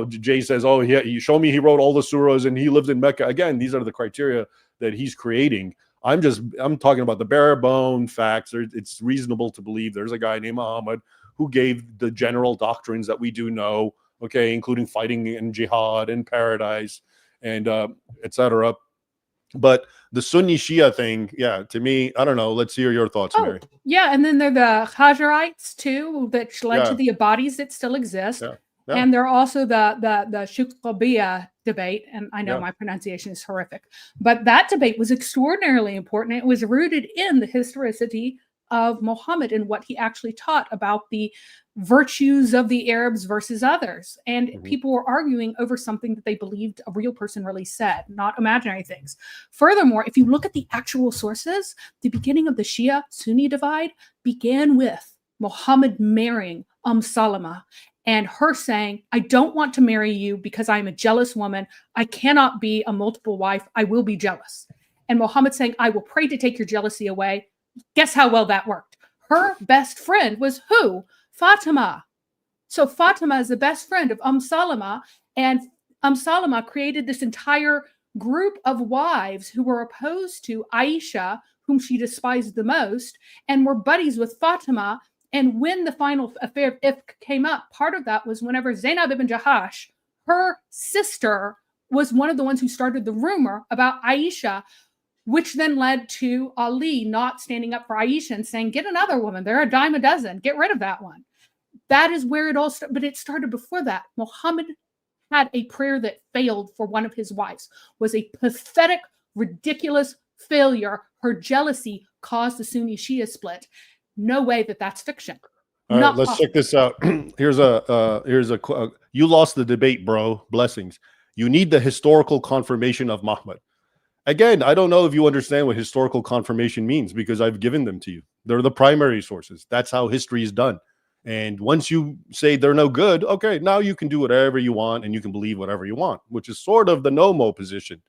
A: Jay says, oh yeah, you show me he wrote all the surahs and he lives in Mecca. Again, these are the criteria that he's creating. I'm talking about the bare bone facts. It's reasonable to believe there's a guy named Muhammad who gave the general doctrines that we do know, okay, including fighting and jihad and paradise and etc. But the Sunni Shia thing, yeah, to me, I don't know. Let's hear your thoughts, Mary.
B: Yeah, and then there are the Hajarites too, which led to
A: Yeah.
B: the Abadis that still exist.
A: Yeah.
B: And there are also the Shukabiyya debate, and I know
A: Yeah.
B: my pronunciation is horrific, but that debate was extraordinarily important. It was rooted in the historicity of Muhammad and what he actually taught about the virtues of the Arabs versus others. And people were arguing over something that they believed a real person really said, not imaginary things. Furthermore, if you look at the actual sources, the beginning of the Shia-Sunni divide began with Muhammad marrying Salama and her saying, I don't want to marry you because I'm a jealous woman. I cannot be a multiple wife. I will be jealous. And Muhammad saying, I will pray to take your jealousy away. Guess how well that worked? Her best friend was who? Fatima. So Fatima is the best friend of Salama, and Salama created this entire group of wives who were opposed to Aisha, whom she despised the most, and were buddies with Fatima. And when the final affair of Ifk came up, part of that was whenever Zainab ibn Jahash, her sister, was one of the ones who started the rumor about Aisha, which then led to Ali not standing up for Aisha and saying, get another woman. They're a dime a dozen. Get rid of that one. That is where it all started. But it started before that. Muhammad had a prayer that failed for one of his wives, was a pathetic, ridiculous failure. Her jealousy caused the Sunni Shia split. No way that that's fiction.
A: All right, let's check this out. Here's a you lost the debate, bro. Blessings. You need the historical confirmation of Muhammad. Again, I don't know if you understand what historical confirmation means because I've given them to you. They're the primary sources. That's how history is done. And once you say they're no good, okay, now you can do whatever you want and you can believe whatever you want, which is sort of the no-mo position.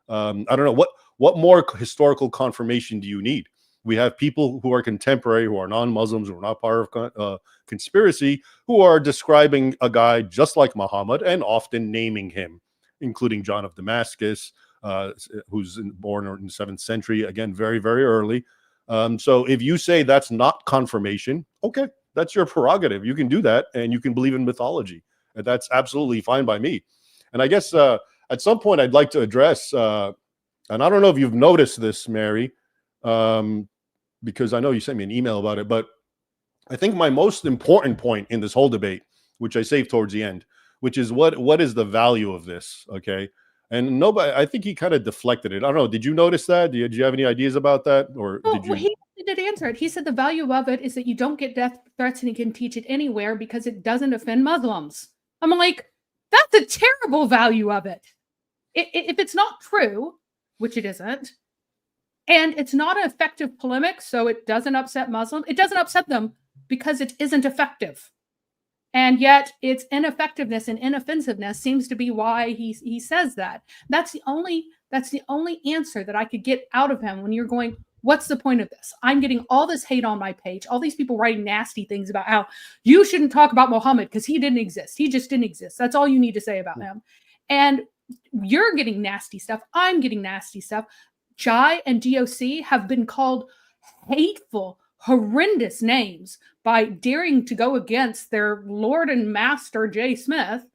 A: I don't know what more historical confirmation do you need? We have people who are contemporary, who are non-Muslims, who are not part of conspiracy, who are describing a guy just like Muhammad and often naming him, including John of Damascus, who's born in the 7th century, again, very, very early. So if you say that's not confirmation, okay, that's your prerogative. You can do that, and you can believe in mythology. And that's absolutely fine by me. And I guess at some point I'd like to address, and I don't know if you've noticed this, Mary, because I know you sent me an email about it, but I think my most important point in this whole debate, which I saved towards the end, which is what is the value of this, okay? And nobody, I think he kind of deflected it. I don't know. Did you notice that? Did you have any ideas about that? Or did you?
B: He did answer it. He said the value of it is that you don't get death threats and you can teach it anywhere because it doesn't offend Muslims. I'm like, that's a terrible value of it. If it's not true, which it isn't, and it's not an effective polemic, so it doesn't upset Muslims, it doesn't upset them because it isn't effective. And yet its ineffectiveness and inoffensiveness seems to be why he says that. That's the only answer that I could get out of him when you're going, what's the point of this? I'm getting all this hate on my page, all these people writing nasty things about how you shouldn't talk about Muhammad because he didn't exist. He just didn't exist. That's all you need to say about him. And you're getting nasty stuff. I'm getting nasty stuff. Jai and DOC have been called hateful, horrendous names by daring to go against their Lord and Master Jay Smith.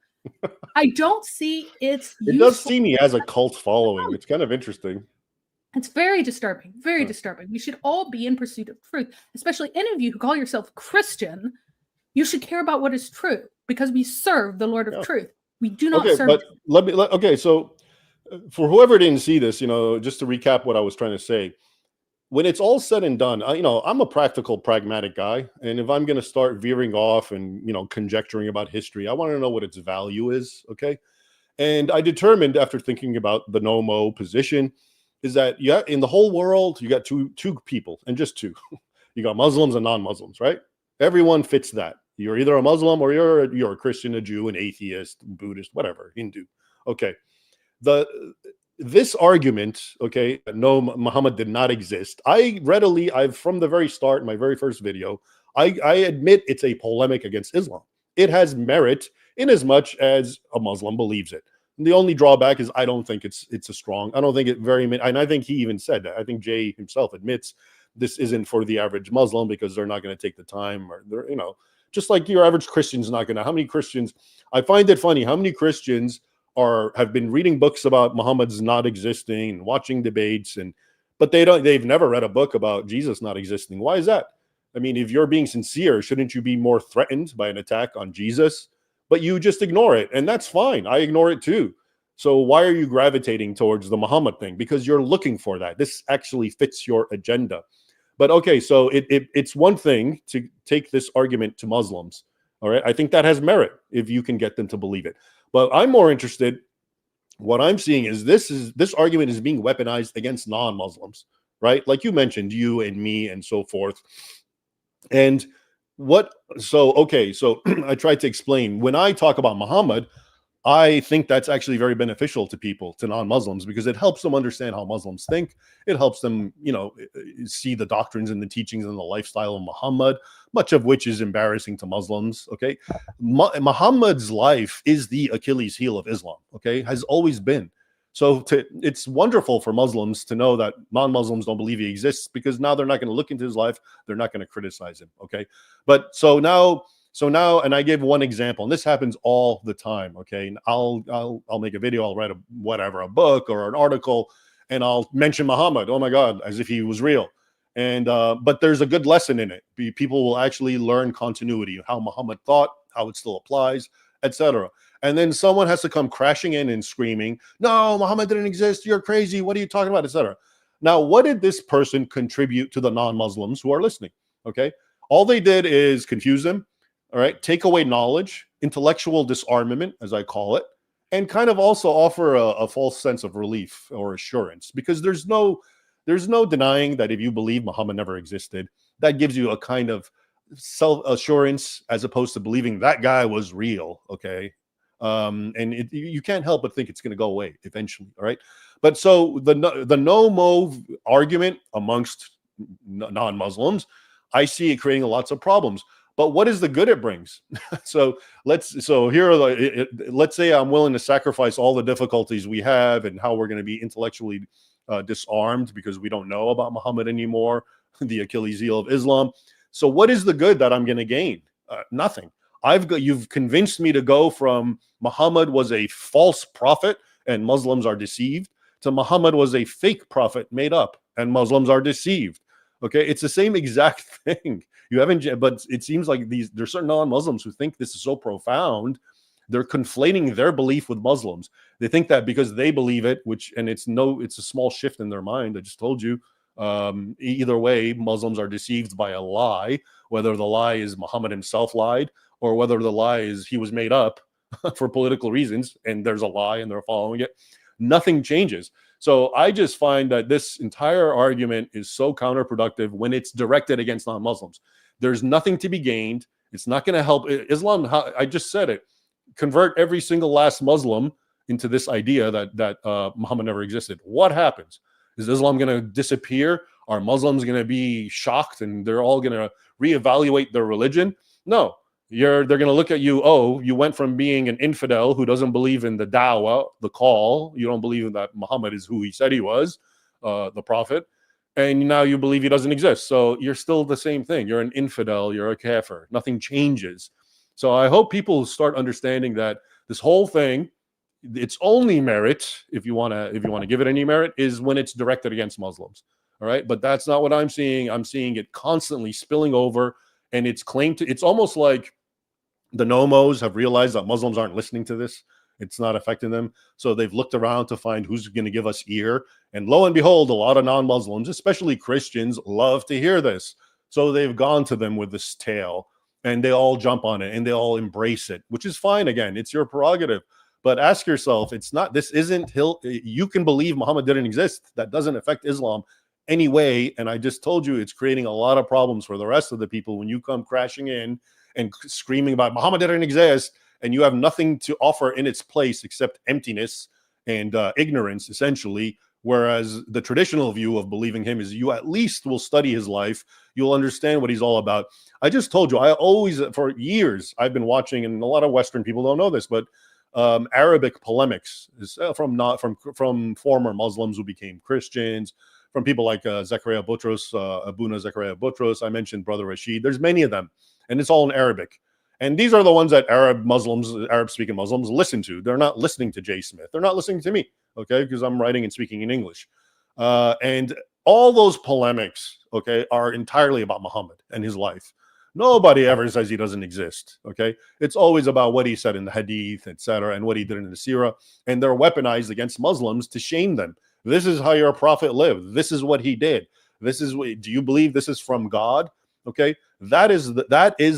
B: I don't see it
A: does seem he has a cult following. It's kind of interesting.
B: It's very disturbing, very disturbing. We should all be in pursuit of truth, especially any of you who call yourself Christian. You should care about what is true because we serve the Lord of truth. We do not
A: Okay,
B: serve.
A: but okay, so for whoever didn't see this, just to recap what I was trying to say, when it's all said and done, I'm a practical, pragmatic guy, and if I'm going to start veering off and conjecturing about history, I want to know what its value is. Okay, and I determined after thinking about the no-mo position is that in the whole world you got two people, and just two. You got Muslims and non-Muslims, right? Everyone fits that. You're either a Muslim or you're a Christian, a Jew, an atheist, Buddhist, whatever, Hindu. Okay, the this argument, okay, no, Muhammad did not exist. I've from the very start, my very first video, I admit it's a polemic against Islam. It has merit in as much as a Muslim believes it. And the only drawback is I don't think it's a strong. I don't think it very, and I think he even said that. I think Jay himself admits this isn't for the average Muslim because they're not going to take the time, or they're just like your average Christian's not going to. How many Christians? I find it funny how many Christians have been reading books about Muhammad's not existing and watching debates, but they've never read a book about Jesus not existing. Why is that? I mean, if you're being sincere, shouldn't you be more threatened by an attack on Jesus? But you just ignore it, and that's fine. I ignore it too. So why are you gravitating towards the Muhammad thing? Because you're looking for that. This actually fits your agenda. But okay, so it's one thing to take this argument to Muslims. All right, I think that has merit if you can get them to believe it. But I'm more interested. What I'm seeing is this argument is being weaponized against non-Muslims, right? Like you mentioned, you and me and so forth. And okay, so I tried to explain when I talk about Muhammad, I think that's actually very beneficial to people, to non-Muslims, because it helps them understand how Muslims think. It helps them, see the doctrines and the teachings and the lifestyle of Muhammad, much of which is embarrassing to Muslims. Okay, Muhammad's life is the Achilles heel of Islam. Okay, has always been. So it's wonderful for Muslims to know that non-Muslims don't believe he exists, because now they're not going to look into his life. They're not going to criticize him. Okay, but so now, and I gave one example, and this happens all the time. Okay, and I'll make a video, I'll write a book or an article, and I'll mention Muhammad. Oh my God, as if he was real. And but there's a good lesson in it. People will actually learn continuity, how Muhammad thought, how it still applies, etc. And then someone has to come crashing in and screaming, "No, Muhammad didn't exist. You're crazy. What are you talking about?" etc. Now, what did this person contribute to the non-Muslims who are listening? Okay, all they did is confuse them. All right, take away knowledge, intellectual disarmament, as I call it, and kind of also offer a false sense of relief or assurance, because there's no denying that if you believe Muhammad never existed, that gives you a kind of self-assurance as opposed to believing that guy was real. Okay, and you can't help but think it's going to go away eventually. All right, but so the no-mo argument amongst non-Muslims, I see it creating lots of problems. But what is the good it brings? let's say I'm willing to sacrifice all the difficulties we have and how we're going to be intellectually disarmed because we don't know about Muhammad anymore, the Achilles heel of Islam. So what is the good that I'm going to gain? Nothing. You've convinced me to go from Muhammad was a false prophet and Muslims are deceived to Muhammad was a fake prophet made up and Muslims are deceived. Okay, it's the same exact thing. You haven't, but it seems like there's certain non-Muslims who think this is so profound, they're conflating their belief with Muslims. They think that because they believe it, it's a small shift in their mind. I just told you, either way, Muslims are deceived by a lie, whether the lie is Muhammad himself lied or whether the lie is he was made up for political reasons and there's a lie and they're following it. Nothing changes. So I just find that this entire argument is so counterproductive when it's directed against non-Muslims. There's nothing to be gained. It's not going to help Islam. I just said it. Convert every single last Muslim into this idea that Muhammad never existed. What happens? Is Islam going to disappear? Are Muslims going to be shocked and they're all going to reevaluate their religion? No. They're going to look at you. Oh, you went from being an infidel who doesn't believe in the da'wah, the call. You don't believe that Muhammad is who he said he was, the prophet. And now you believe he doesn't exist. So you're still the same thing. You're an infidel. You're a kafir. Nothing changes. So I hope people start understanding that this whole thing, its only merit, if you want to give it any merit, is when it's directed against Muslims. All right. But that's not what I'm seeing. I'm seeing it constantly spilling over. And it's almost like the nomos have realized that Muslims aren't listening to this. It's not affecting them. So they've looked around to find who's going to give us ear. And lo and behold, a lot of non-Muslims, especially Christians, love to hear this. So they've gone to them with this tale, and they all jump on it and they all embrace it, which is fine. Again, it's your prerogative. But ask yourself, you can believe Muhammad didn't exist. That doesn't affect Islam anyway. And I just told you it's creating a lot of problems for the rest of the people when you come crashing in and screaming about Muhammad didn't exist, and you have nothing to offer in its place except emptiness and ignorance, essentially. Whereas the traditional view of believing him is you at least will study his life. You'll understand what he's all about. I just told you, for years, I've been watching, and a lot of Western people don't know this, but Arabic polemics is from former Muslims who became Christians, from people like Zechariah Boutros, Abuna Zechariah Boutros. I mentioned Brother Rashid. There's many of them, and it's all in Arabic. And these are the ones that Arab-speaking Muslims listen to. They're not listening to Jay Smith. They're not listening to me, okay, because I'm writing and speaking in English. And all those polemics, okay, are entirely about Muhammad and his life. Nobody ever says he doesn't exist, okay? It's always about what he said in the Hadith, etc., and what he did in the Sirah, and they're weaponized against Muslims to shame them. This is how your prophet lived. This is what he did. Do you believe this is from God? Okay, that is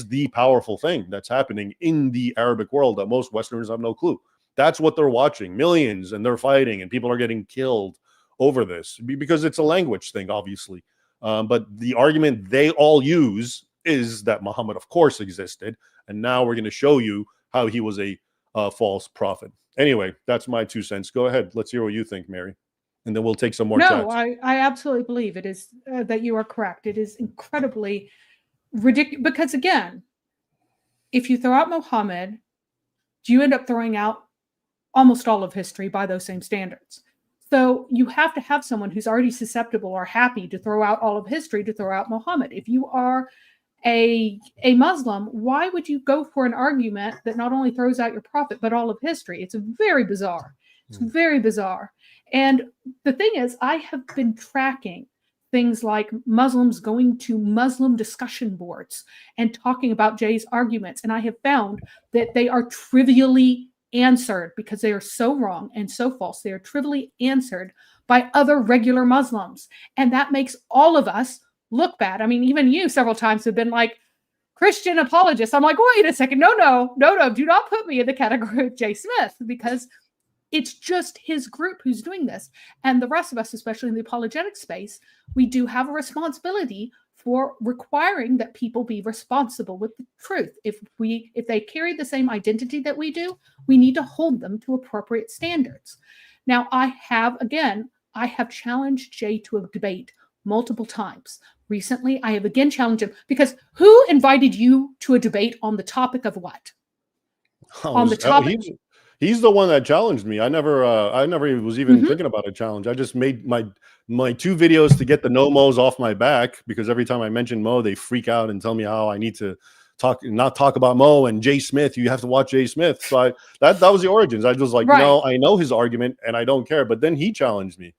A: the powerful thing that's happening in the Arabic world that most Westerners have no clue. That's what they're watching, millions, and they're fighting, and people are getting killed over this because it's a language thing, obviously. But the argument they all use is that Muhammad, of course, existed, and now we're going to show you how he was a false prophet. Anyway, that's my 2 cents. Go ahead. Let's hear what you think, Mary, and then we'll take some more chats.
B: I absolutely believe it is that you are correct. It is incredibly ridiculous because, again, if you throw out Muhammad, you end up throwing out almost all of history by those same standards. So you have to have someone who's already susceptible or happy to throw out all of history to throw out Muhammad. If you are a Muslim, why would you go for an argument that not only throws out your prophet, but all of history? It's very bizarre. It's very bizarre. And the thing is, I have been tracking things like Muslims going to Muslim discussion boards and talking about Jay's arguments. And I have found that they are trivially answered because they are so wrong and so false. They are trivially answered by other regular Muslims. And that makes all of us look bad. I mean, even you several times have been like, Christian apologists. I'm like, wait a second. No. Do not put me in the category of Jay Smith, because it's just his group who's doing this. And the rest of us, especially in the apologetic space, we do have a responsibility for requiring that people be responsible with the truth. If they carry the same identity that we do, we need to hold them to appropriate standards. Now, I have challenged Jay to a debate multiple times. Recently, I have again challenged him, because who invited you to a debate on the topic of what? On the topic.
A: He's the one that challenged me. I never was even thinking about a challenge. I just made my 2 videos to get the no-mos off my back, because every time I mention Mo, they freak out and tell me how I need to not talk about Mo and Jay Smith. You have to watch Jay Smith. So that was the origins. I was like, no, I know his argument and I don't care. But then he challenged me.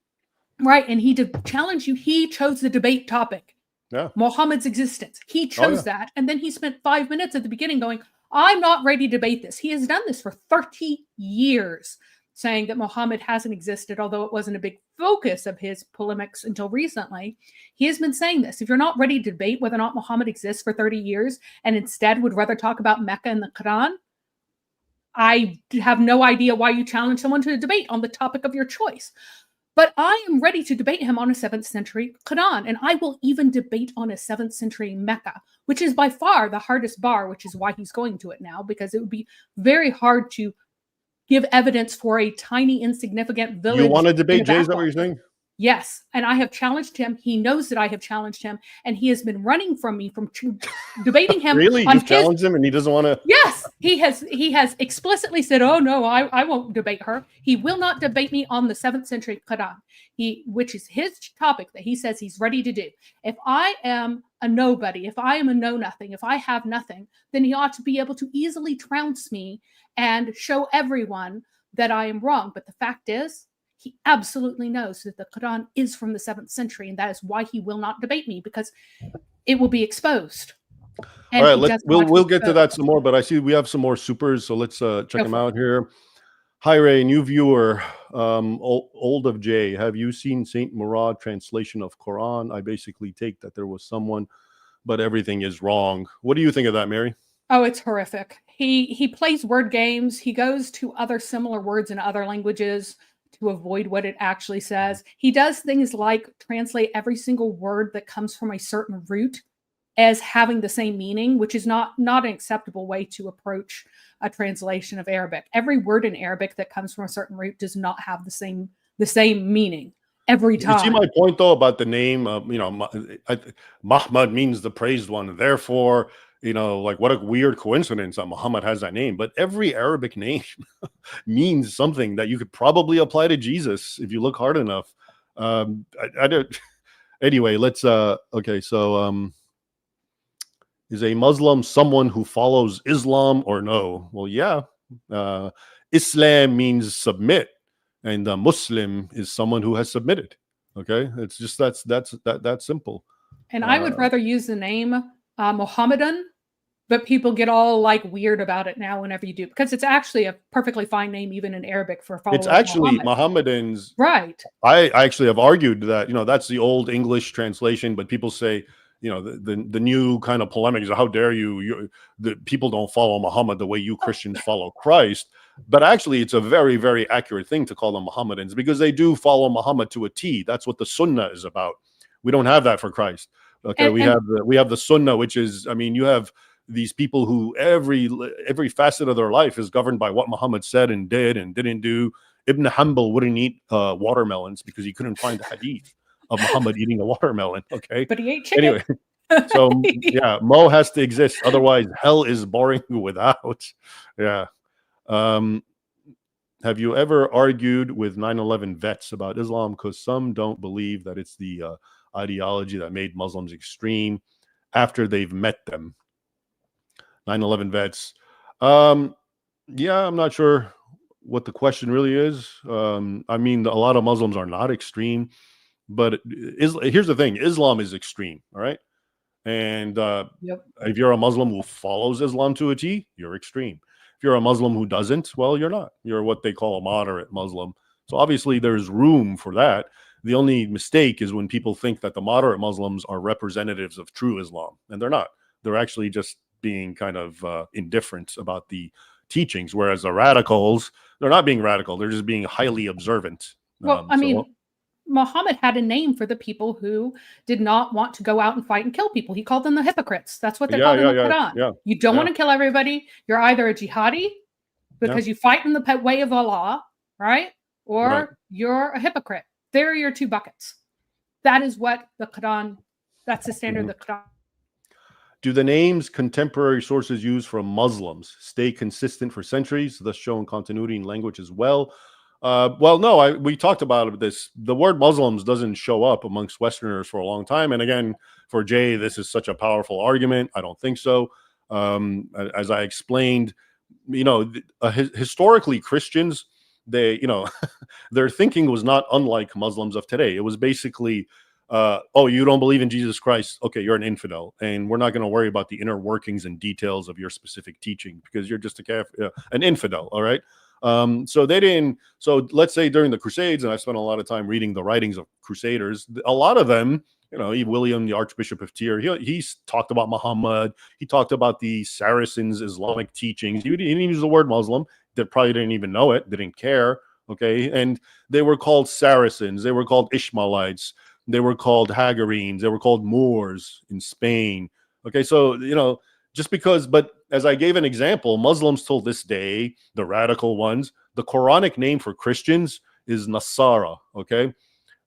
B: Right, and he did challenge you. He chose the debate topic.
A: Yeah.
B: Muhammad's existence. He chose that. And then he spent 5 minutes at the beginning going, I'm not ready to debate this. He has done this for 30 years, saying that Muhammad hasn't existed, although it wasn't a big focus of his polemics until recently. He has been saying this. If you're not ready to debate whether or not Muhammad exists for 30 years and instead would rather talk about Mecca and the Quran, I have no idea why you challenge someone to a debate on the topic of your choice. But I am ready to debate him on a 7th century Quran, and I will even debate on a 7th century Mecca, which is by far the hardest bar, which is why he's going to it now, because it would be very hard to give evidence for a tiny, insignificant village.
A: You want to debate Jay? Is that what you're saying?
B: Yes, and I have challenged him. He knows that I have challenged him, and he has been running from me from debating him.
A: Really? You've challenged him, and he doesn't want to?
B: Yes, he has explicitly said, "Oh no, I won't debate her." He will not debate me on the 7th century Quran, which is his topic that he says he's ready to do. If I am a nobody, if I am a know nothing, if I have nothing, then he ought to be able to easily trounce me and show everyone that I am wrong. But the fact is, he absolutely knows that the Quran is from the 7th century, and that is why he will not debate me, because it will be exposed.
A: And all right, we'll get to that some more, but I see we have some more supers, so let's check them out here. Hi, Ray, new viewer, old of J. Have you seen Saint Murad translation of Quran? I basically take that there was someone, but everything is wrong. What do you think of that, Mary?
B: Oh, it's horrific. He plays word games. He goes to other similar words in other languages to avoid what it actually says. He does things like translate every single word that comes from a certain root as having the same meaning, which is not an acceptable way to approach a translation of Arabic. Every word in Arabic that comes from a certain root does not have the same meaning every
A: You see
B: time.
A: my point, though, about the name. Mahmud means the praised one. Therefore, like what a weird coincidence that Muhammad has that name. But every Arabic name means something that you could probably apply to Jesus if you look hard enough. I don't. Anyway, let's. Okay, so is a Muslim someone who follows Islam or no? Well, yeah. Islam means submit, and Muslim is someone who has submitted. Okay, it's just that's simple.
B: And I would rather use the name Mohammedan, but people get all like weird about it now whenever you do, because it's actually a perfectly fine name, even in Arabic, for a
A: It's
B: follower of
A: actually
B: Muhammad.
A: Mohammedans.
B: Right.
A: I actually have argued that that's the old English translation, but people say the new kind of polemics. How dare you? The people don't follow Muhammad the way you Christians follow Christ. But actually, it's a very, very accurate thing to call them Mohammedans because they do follow Muhammad to a T. That's what the Sunnah is about. We don't have that for Christ. Okay, we have the Sunnah, which is, I mean, you have these people who every facet of their life is governed by what Muhammad said and did and didn't do. Ibn Hanbal wouldn't eat watermelons because he couldn't find the hadith of Muhammad eating a watermelon. Okay,
B: But he ate chicken.
A: anyway, so yeah, Mo has to exist, otherwise hell is boring without. Yeah. Have you ever argued with 9/11 vets about Islam? Because some don't believe that it's the ideology that made Muslims extreme after they've met them. 9/11 vets. Yeah, I'm not sure what the question really is. I mean, a lot of Muslims are not extreme, but here's the thing: Islam is extreme. All right, and
B: Yep.
A: if you're a Muslim who follows Islam to a T, you're extreme. If you're a Muslim who doesn't, well, you're not. You're what they call a moderate Muslim. So obviously, there's room for that. The only mistake is when people think that the moderate Muslims are representatives of true Islam, and they're not. They're actually just being kind of indifferent about the teachings, whereas the radicals, they're not being radical. They're just being highly observant.
B: Well, I mean, Muhammad had a name for the people who did not want to go out and fight and kill people. He called them the hypocrites. That's what they're called in the Quran. You don't want to kill everybody. You're either a jihadi because you fight in the way of Allah, right? Or you're a hypocrite. There are your two buckets. That is what the Quran, that's the standard of the Quran.
A: Do the names contemporary sources use from Muslims stay consistent for centuries, thus showing continuity in language as well? Well, no, we talked about this. The word Muslims doesn't show up amongst Westerners for a long time. And again, for Jay, this is such a powerful argument. I don't think so. As I explained, historically Christians, they, their thinking was not unlike Muslims of today. It was basically, oh, you don't believe in Jesus Christ? Okay, you're an infidel, and we're not going to worry about the inner workings and details of your specific teaching because you're just an infidel. All right. So they didn't. So let's say during the Crusades, and I spent a lot of time reading the writings of Crusaders. A lot of them, William, the Archbishop of Tyre, he talked about Muhammad. He talked about the Saracens' Islamic teachings. He didn't use the word Muslim. They probably didn't even know it. Didn't care. Okay, and they were called Saracens. They were called Ishmaelites. They were called Hagarenes. They were called Moors in Spain. Okay, so just because, but as I gave an example, Muslims till this day, the radical ones, the Quranic name for Christians is Nasara. Okay,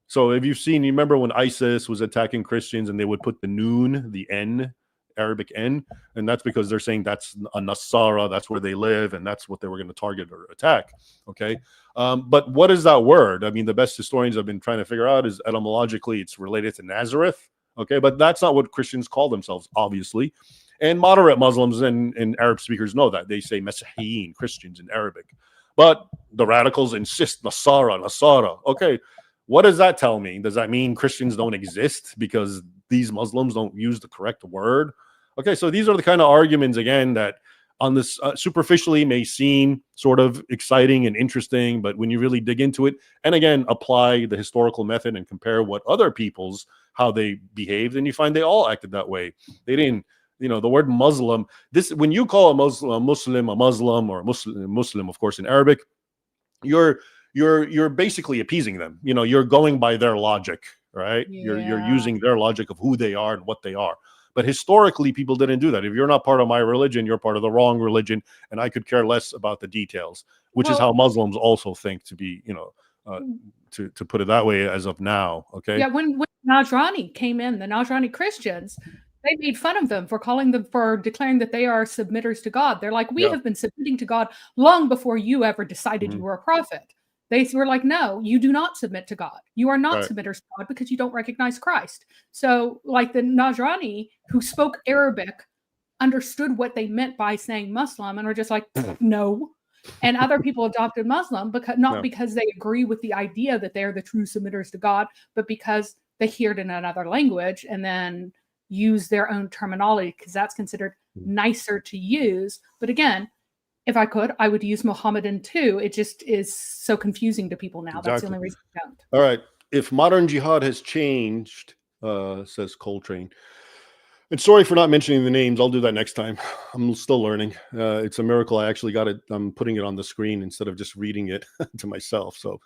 A: so if you've seen, you remember when ISIS was attacking Christians and they would put the noon, the N, Arabic N, and that's because they're saying that's a Nasara, that's where they live, and that's what they were going to target or attack. Okay, but what is that word? I mean, the best historians have been trying to figure out is etymologically it's related to Nazareth. Okay, but that's not what Christians call themselves, obviously. And moderate Muslims and Arab speakers know that. They say Messihin, Christians in Arabic. But the radicals insist Nasara. Okay, what does that tell me? Does that mean Christians don't exist because these Muslims don't use the correct word? Okay, so these are the kind of arguments, again, that on this superficially may seem sort of exciting and interesting, but when you really dig into it, and again, apply the historical method and compare what other people's, how they behaved, and you find they all acted that way. They didn't, the word Muslim, this, when you call a Muslim, or Muslim, of course, in Arabic, you're basically appeasing them. You're going by their logic, right? You're
B: Yeah.
A: using their logic of who they are and what they are. But historically, people didn't do that. If you're not part of my religion, you're part of the wrong religion, and I could care less about the details, which is how Muslims also think to be, to put it that way as of now. Okay.
B: Yeah, when Najrani came in, the Najrani Christians, they made fun of them for declaring that they are submitters to God. They're like, we
A: Yeah.
B: have been submitting to God long before you ever decided you
A: Mhm.
B: were a prophet. They were like, no, you do not submit to God. You are not
A: Right.
B: submitters to God because you don't recognize Christ. So, like the Najrani who spoke Arabic understood what they meant by saying Muslim and were just like, no. And other people adopted Muslim not
A: Yeah.
B: because they agree with the idea that they're the true submitters to God, but because they hear it in another language and then use their own terminology because that's considered nicer to use. But again, if I could, I would use Mohammedan too. It just is so confusing to people now. That's the
A: Exactly.
B: only reason I don't.
A: All right. If modern jihad has changed, says Coltrane. And sorry for not mentioning the names. I'll do that next time. I'm still learning. It's a miracle I actually got it. I'm putting it on the screen instead of just reading it to myself. So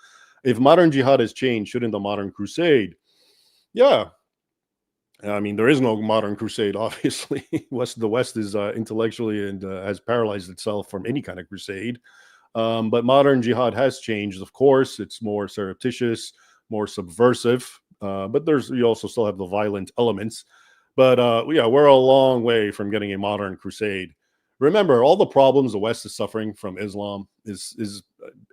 A: if modern jihad has changed, shouldn't the modern crusade? Yeah. I mean, there is no modern crusade, obviously. The West is intellectually and has paralyzed itself from any kind of crusade. But modern jihad has changed, of course. It's more surreptitious, more subversive. But you also still have the violent elements. But yeah, we're a long way from getting a modern crusade. Remember, all the problems the West is suffering from Islam is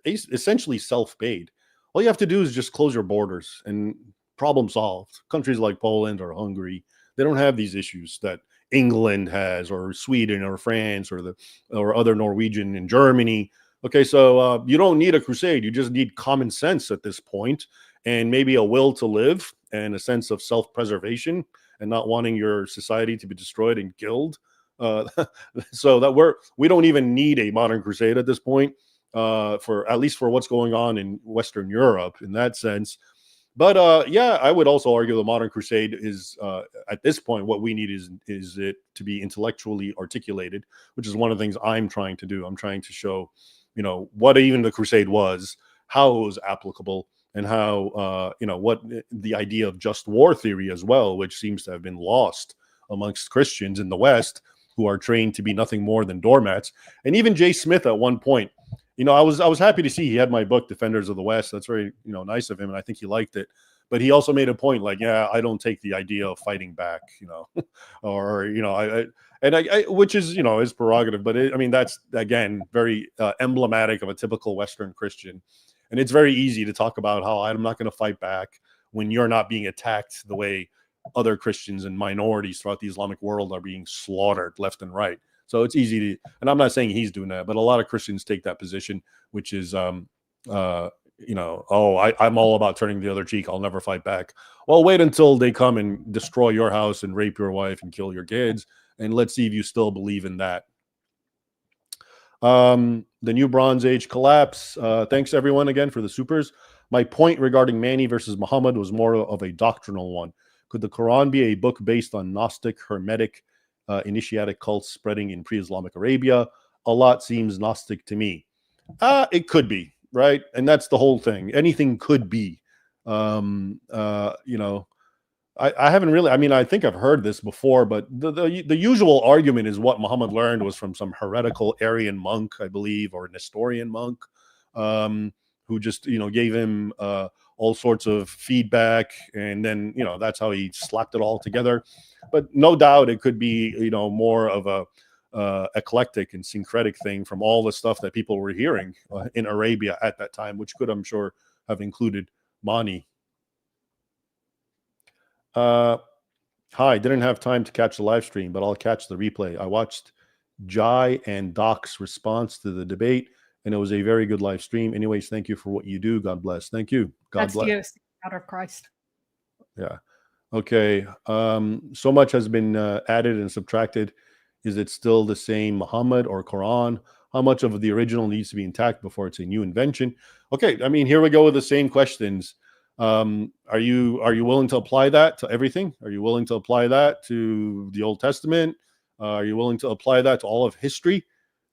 A: essentially self-made. All you have to do is just close your borders and problem solved. Countries like Poland or Hungary, they don't have these issues that England has, or Sweden, or France, or other Norwegian in Germany. Okay, so you don't need a crusade. You just need common sense at this point, and maybe a will to live and a sense of self-preservation and not wanting your society to be destroyed and killed. So that we don't even need a modern crusade at this point, for at least for what's going on in Western Europe in that sense. But yeah, I would also argue the modern crusade is at this point what we need is it to be intellectually articulated, which is one of the things I'm trying to do. I'm trying to show, what even the crusade was, how it was applicable, and how what the idea of just war theory as well, which seems to have been lost amongst Christians in the West, who are trained to be nothing more than doormats. And even Jay Smith at one point, I was happy to see he had my book, Defenders of the West. That's very nice of him, and I think he liked it. But he also made a point like, yeah, I don't take the idea of fighting back, or I which is his prerogative. But I mean, that's again very emblematic of a typical Western Christian. And it's very easy to talk about how I'm not going to fight back when you're not being attacked the way other Christians and minorities throughout the Islamic world are being slaughtered left and right. So it's easy to, and I'm not saying he's doing that, but a lot of Christians take that position, which is, I'm all about turning the other cheek. I'll never fight back. Well, wait until they come and destroy your house and rape your wife and kill your kids, and let's see if you still believe in that. The new Bronze Age collapse. Thanks everyone again for the supers. My point regarding Mani versus Muhammad was more of a doctrinal one. Could the Quran be a book based on Gnostic, Hermetic, initiatic cults spreading in pre-Islamic Arabia? A lot seems Gnostic to me. It could be, right? And that's the whole thing. Anything could be. I haven't really, I mean, I think I've heard this before, but the usual argument is what Muhammad learned was from some heretical Arian monk, I believe, or Nestorian monk, who just, gave him all sorts of feedback. And then, that's how he slapped it all together. But no doubt it could be, more of a eclectic and syncretic thing from all the stuff that people were hearing in Arabia at that time, which could, I'm sure, have included Mani. Hi, didn't have time to catch the live stream, but I'll catch the replay. I watched Jai and Doc's response to the debate, and it was a very good live stream. Anyways, thank you for what you do. God bless. Thank you. God bless.
B: That's the out of Christ.
A: Yeah. Okay. So much has been added and subtracted Is it still the same Muhammad or Quran? How much of the original needs to be intact before it's a new invention? Okay, I mean, here we go with the same questions. Are you willing to apply that to everything? Are you willing to apply that to the Old Testament? Are you willing to apply that to all of history?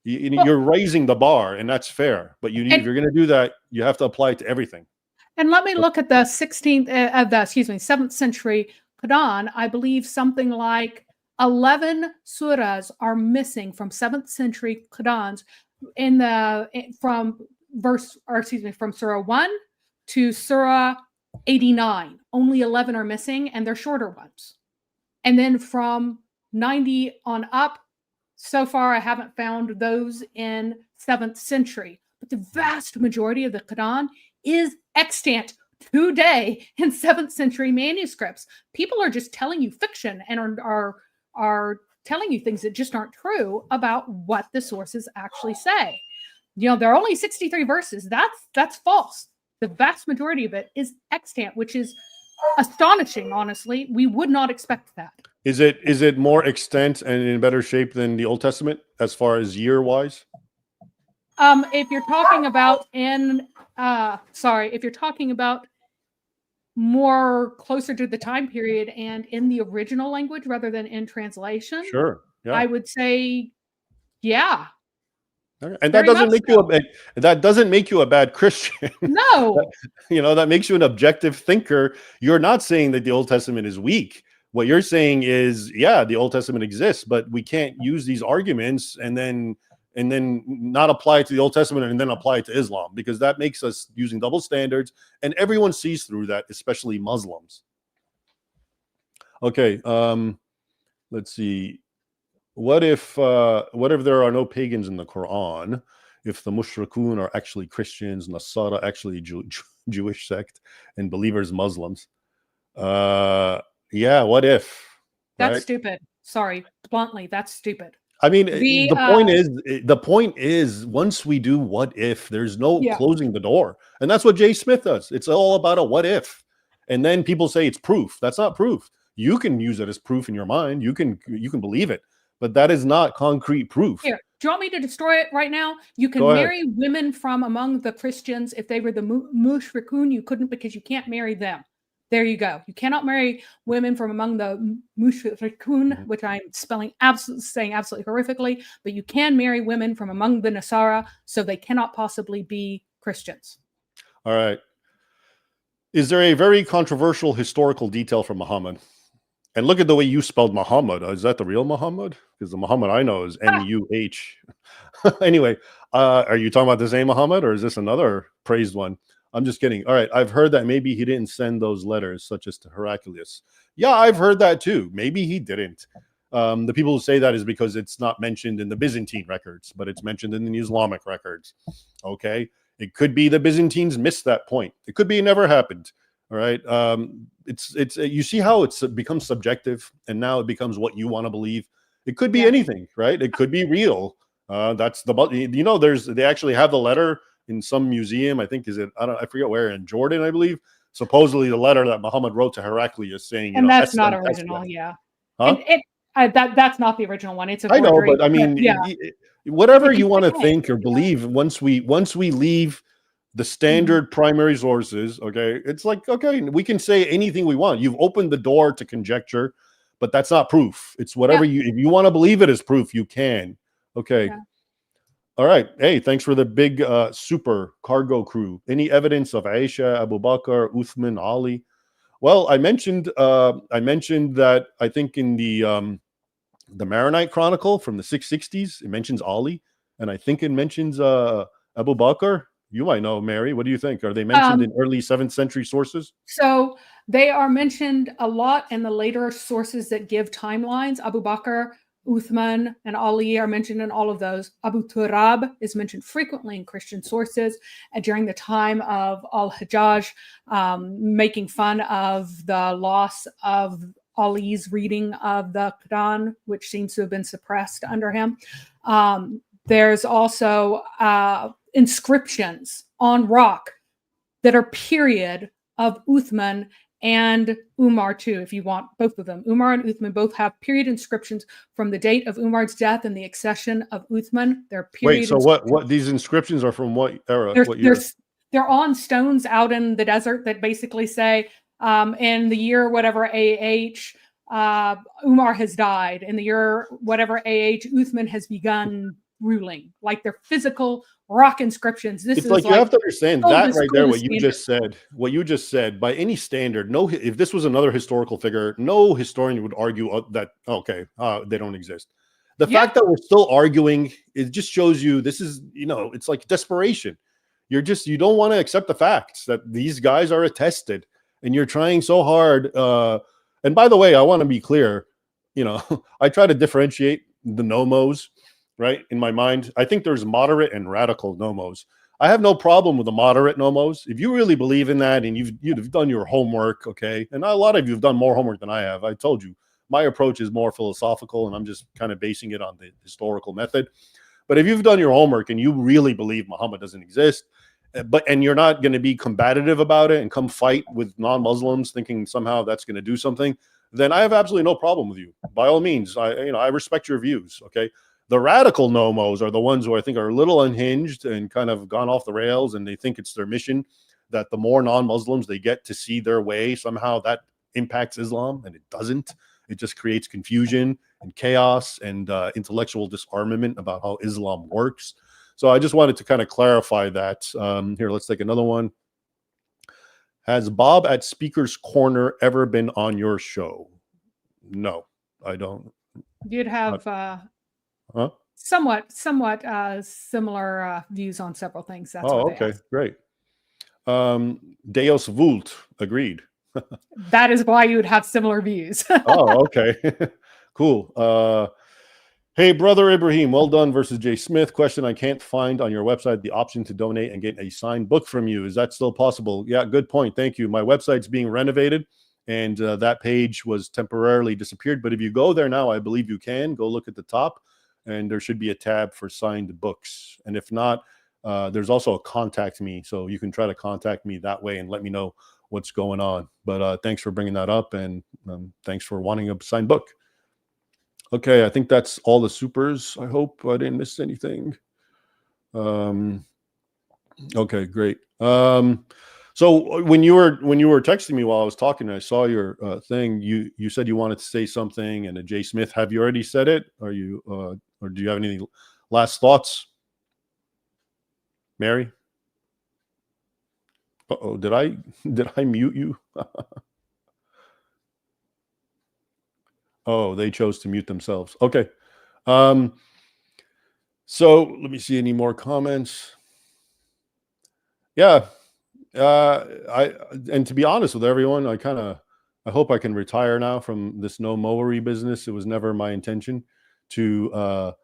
A: You're raising the bar, and that's fair. But if you're going to do that, you have to apply it to everything.
B: And let me look at the 7th century Quran. I believe something like 11 surahs are missing from 7th century Qurans from Surah 1 to Surah 89. Only 11 are missing, and they're shorter ones. And then from 90 on up, so far I haven't found those in 7th century. But the vast majority of the Quran is extant today in 7th century manuscripts. People are just telling you fiction and are telling you things that just aren't true about what the sources actually say. There are only 63 verses. That's false. The vast majority of it is extant, which is astonishing, honestly. We would not expect that.
A: Is it more extant and in better shape than the Old Testament as far as year-wise?
B: If you're talking about if you're talking about more closer to the time period and in the original language rather than in translation,
A: sure, yeah,
B: I would say, yeah.
A: And that doesn't make you a bad Christian.
B: No.
A: That makes you an objective thinker. You're not saying that the Old Testament is weak. What you're saying is, yeah, the Old Testament exists, but we can't use these arguments and then not apply it to the Old Testament and then apply it to Islam, because that makes us using double standards, and everyone sees through that, especially Muslims. Okay, let's see. What if there are no pagans in the Quran? If the mushrikun are actually Christians, Nasara actually Jewish sect, and believers Muslims? Yeah, what if?
B: That's
A: right?
B: stupid. Sorry, bluntly, that's stupid.
A: I mean, the point is, once we do what if, there's no closing the door, and that's what Jay Smith does. It's all about a what if, and then people say it's proof. That's not proof. You can use it as proof in your mind. You can believe it, but that is not concrete proof.
B: Here, do you want me to destroy it right now? You can marry women from among the Christians if they were the mushrikun. You couldn't, because you can't marry them. There you go. You cannot marry women from among the mushrikun, which I'm saying absolutely horrifically, but you can marry women from among the Nasara, so they cannot possibly be Christians.
A: All right. Is there a very controversial historical detail from Muhammad? And look at the way you spelled Muhammad. Is that the real Muhammad? Because the Muhammad I know is M-U-H. Anyway, are you talking about the same Muhammad, or is this another praised one? I'm just kidding. All right. I've heard that maybe he didn't send those letters, such as to Heraclius. Yeah, I've heard that too. Maybe he didn't. The people who say that is because it's not mentioned in the Byzantine records, but it's mentioned in the Islamic records. Okay. It could be the Byzantines missed that point. It could be it never happened. All right. It's you see how it's become subjective, and now it becomes what you want to believe. It could be anything, right? It could be real. That's they actually have the letter in some museum. I think I forget where, in Jordan, I believe. Supposedly the letter that Muhammad wrote to Heraclius saying,
B: that's not original. Yeah.
A: Huh?
B: That's not the original one. It's a
A: I know, but I mean, whatever you want to think or believe, once we leave the standard primary sources, okay, it's like, okay, we can say anything we want. You've opened the door to conjecture, but that's not proof. It's whatever if you want to believe it as proof, you can. Okay. Yeah. All right. Hey, thanks for the big super cargo crew. Any evidence of Aisha, Abu Bakr, Uthman, Ali? Well, I mentioned that I think in the Maronite Chronicle from the 660s, it mentions Ali, and I think it mentions Abu Bakr. You might know, Mary. What do you think? Are they mentioned in early 7th century sources?
B: So they are mentioned a lot in the later sources that give timelines. Abu Bakr, Uthman, and Ali are mentioned in all of those. Abu Turab is mentioned frequently in Christian sources during the time of Al-Hajjaj, making fun of the loss of Ali's reading of the Quran, which seems to have been suppressed under him. There's also inscriptions on rock that are period of Uthman and Umar too, if you want both of them. Umar and Uthman both have period inscriptions from the date of Umar's death and the accession of Uthman. They're
A: Wait,
B: period
A: so
B: inscriptions.
A: what these inscriptions are from what era?
B: They're,
A: What
B: they're,
A: year?
B: they're on stones out in the desert that basically say, in the year whatever AH, Umar has died. In the year whatever AH, Uthman has begun ruling. Like they're physical rock inscriptions. This
A: It's
B: is
A: like you
B: like
A: have to understand that
B: oldest,
A: right there, what
B: oldest
A: you
B: standard.
A: just said, by any standard, no, if this was another historical figure, no historian would argue that, okay, they don't exist. The
B: Yeah.
A: fact that we're still arguing, it just shows you this is, it's like desperation. You don't want to accept the facts that these guys are attested, and you're trying so hard. And by the way, I want to be clear, I try to differentiate the nomos, right? In my mind, I think there's moderate and radical nomos. I have no problem with the moderate nomos. If you really believe in that and you've done your homework, okay, and a lot of you have done more homework than I have. I told you my approach is more philosophical, and I'm just kind of basing it on the historical method. But if you've done your homework and you really believe Muhammad doesn't exist, and you're not going to be combative about it and come fight with non-Muslims thinking somehow that's going to do something, then I have absolutely no problem with you. By all means, I respect your views, okay? The radical nomos are the ones who I think are a little unhinged and kind of gone off the rails, and they think it's their mission that the more non-Muslims they get to see their way, somehow that impacts Islam, and it doesn't. It just creates confusion and chaos and intellectual disarmament about how Islam works. So I just wanted to kind of clarify that. Here, let's take another one. Has Bob at Speaker's Corner ever been on your show? No, I don't.
B: You'd have
A: Huh?
B: somewhat similar views on several things. That's
A: Oh,
B: what they
A: okay,
B: asked.
A: great. Deus Vult, agreed.
B: That is why you would have similar views.
A: Oh, okay. Cool. Hey, brother Ibrahim, well done versus Jay Smith. Question: I can't find on your website the option to donate and get a signed book from you. Is that still possible? Yeah, good point. Thank you. My website's being renovated, and that page was temporarily disappeared. But if you go there now, I believe you can. Go look at the top, and there should be a tab for signed books. And if not, there's also a contact me. So you can try to contact me that way and let me know what's going on. But thanks for bringing that up, and thanks for wanting a signed book. Okay, I think that's all the supers. I hope I didn't miss anything. Okay, great. So when you were texting me while I was talking, I saw your thing. You said you wanted to say something, and Jay Smith. Have you already said it? Are you or do you have any last thoughts, Mary? Uh-oh, did I mute you? Oh, they chose to mute themselves. Okay. So let me see any more comments. Yeah. And to be honest with everyone, I hope I can retire now from this no mowery business. It was never my intention to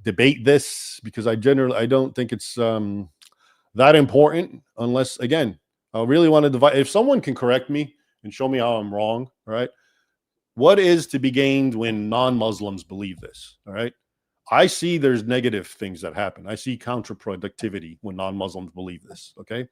A: debate this, because I don't think it's that important, unless, again, I really want to divide. If someone can correct me and show me how I'm wrong, all right? What is to be gained when non-Muslims believe this? All right. I see there's negative things that happen. I see counterproductivity when non-Muslims believe this. Okay.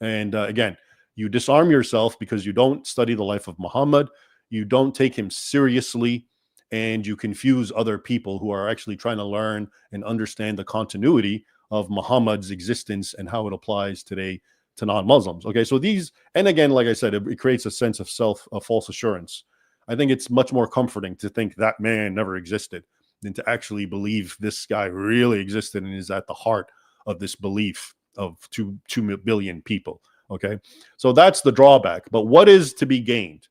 A: And again, you disarm yourself because you don't study the life of Muhammad. You don't take him seriously, and you confuse other people who are actually trying to learn and understand the continuity of Muhammad's existence and how it applies today to non-Muslims. Okay. So these, and again, like I said, it creates a sense of false assurance. I think it's much more comforting to think that man never existed than to actually believe this guy really existed and is at the heart of this belief of 2 billion people. Okay. So that's the drawback. But what is to be gained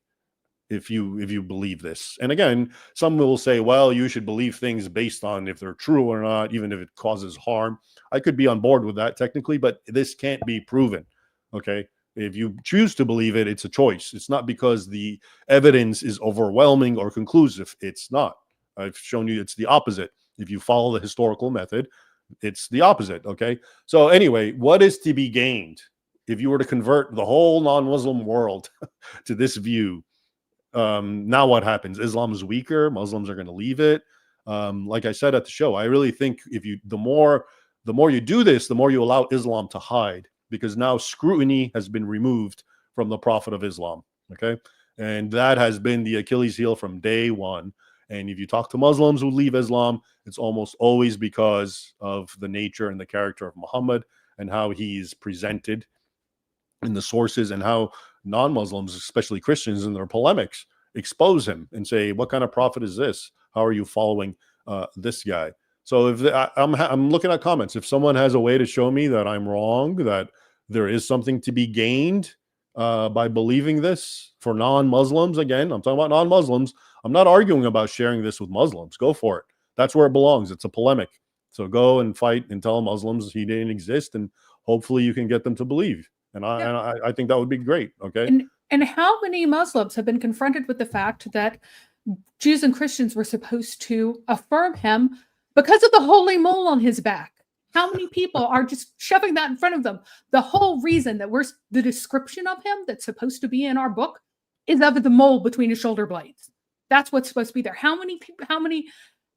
A: if you believe this? And again, some will say, well, you should believe things based on if they're true or not, even if it causes harm. I could be on board with that technically, but this can't be proven. Okay. If you choose to believe it, it's a choice. It's not because the evidence is overwhelming or conclusive. It's not. I've shown you it's the opposite. If you follow the historical method, it's the opposite. Okay. So anyway, what is to be gained if you were to convert the whole non-Muslim world to this view? Now what happens? Islam is weaker. Muslims are going to leave it. Like I said at the show, I really think the more you do this, the more you allow Islam to hide, because now scrutiny has been removed from the Prophet of Islam. Okay. And that has been the Achilles heel from day one. And if you talk to Muslims who leave Islam, it's almost always because of the nature and the character of Muhammad and how he's presented in the sources, and how non-Muslims, especially Christians in their polemics, expose him and say, what kind of prophet is this? How are you following this guy? So if I'm looking at comments, if someone has a way to show me that I'm wrong, that there is something to be gained by believing this for non-Muslims, again, I'm talking about non-Muslims. I'm not arguing about sharing this with Muslims. Go for it. That's where it belongs. It's a polemic. So go and fight and tell Muslims he didn't exist, and hopefully you can get them to believe. And
B: Yeah.
A: I think that would be great. Okay.
B: And how many Muslims have been confronted with the fact that Jews and Christians were supposed to affirm him because of the holy mole on his back? How many people are just shoving that in front of them? The whole reason that the description of him that's supposed to be in our book is of the mole between his shoulder blades. That's what's supposed to be there. How many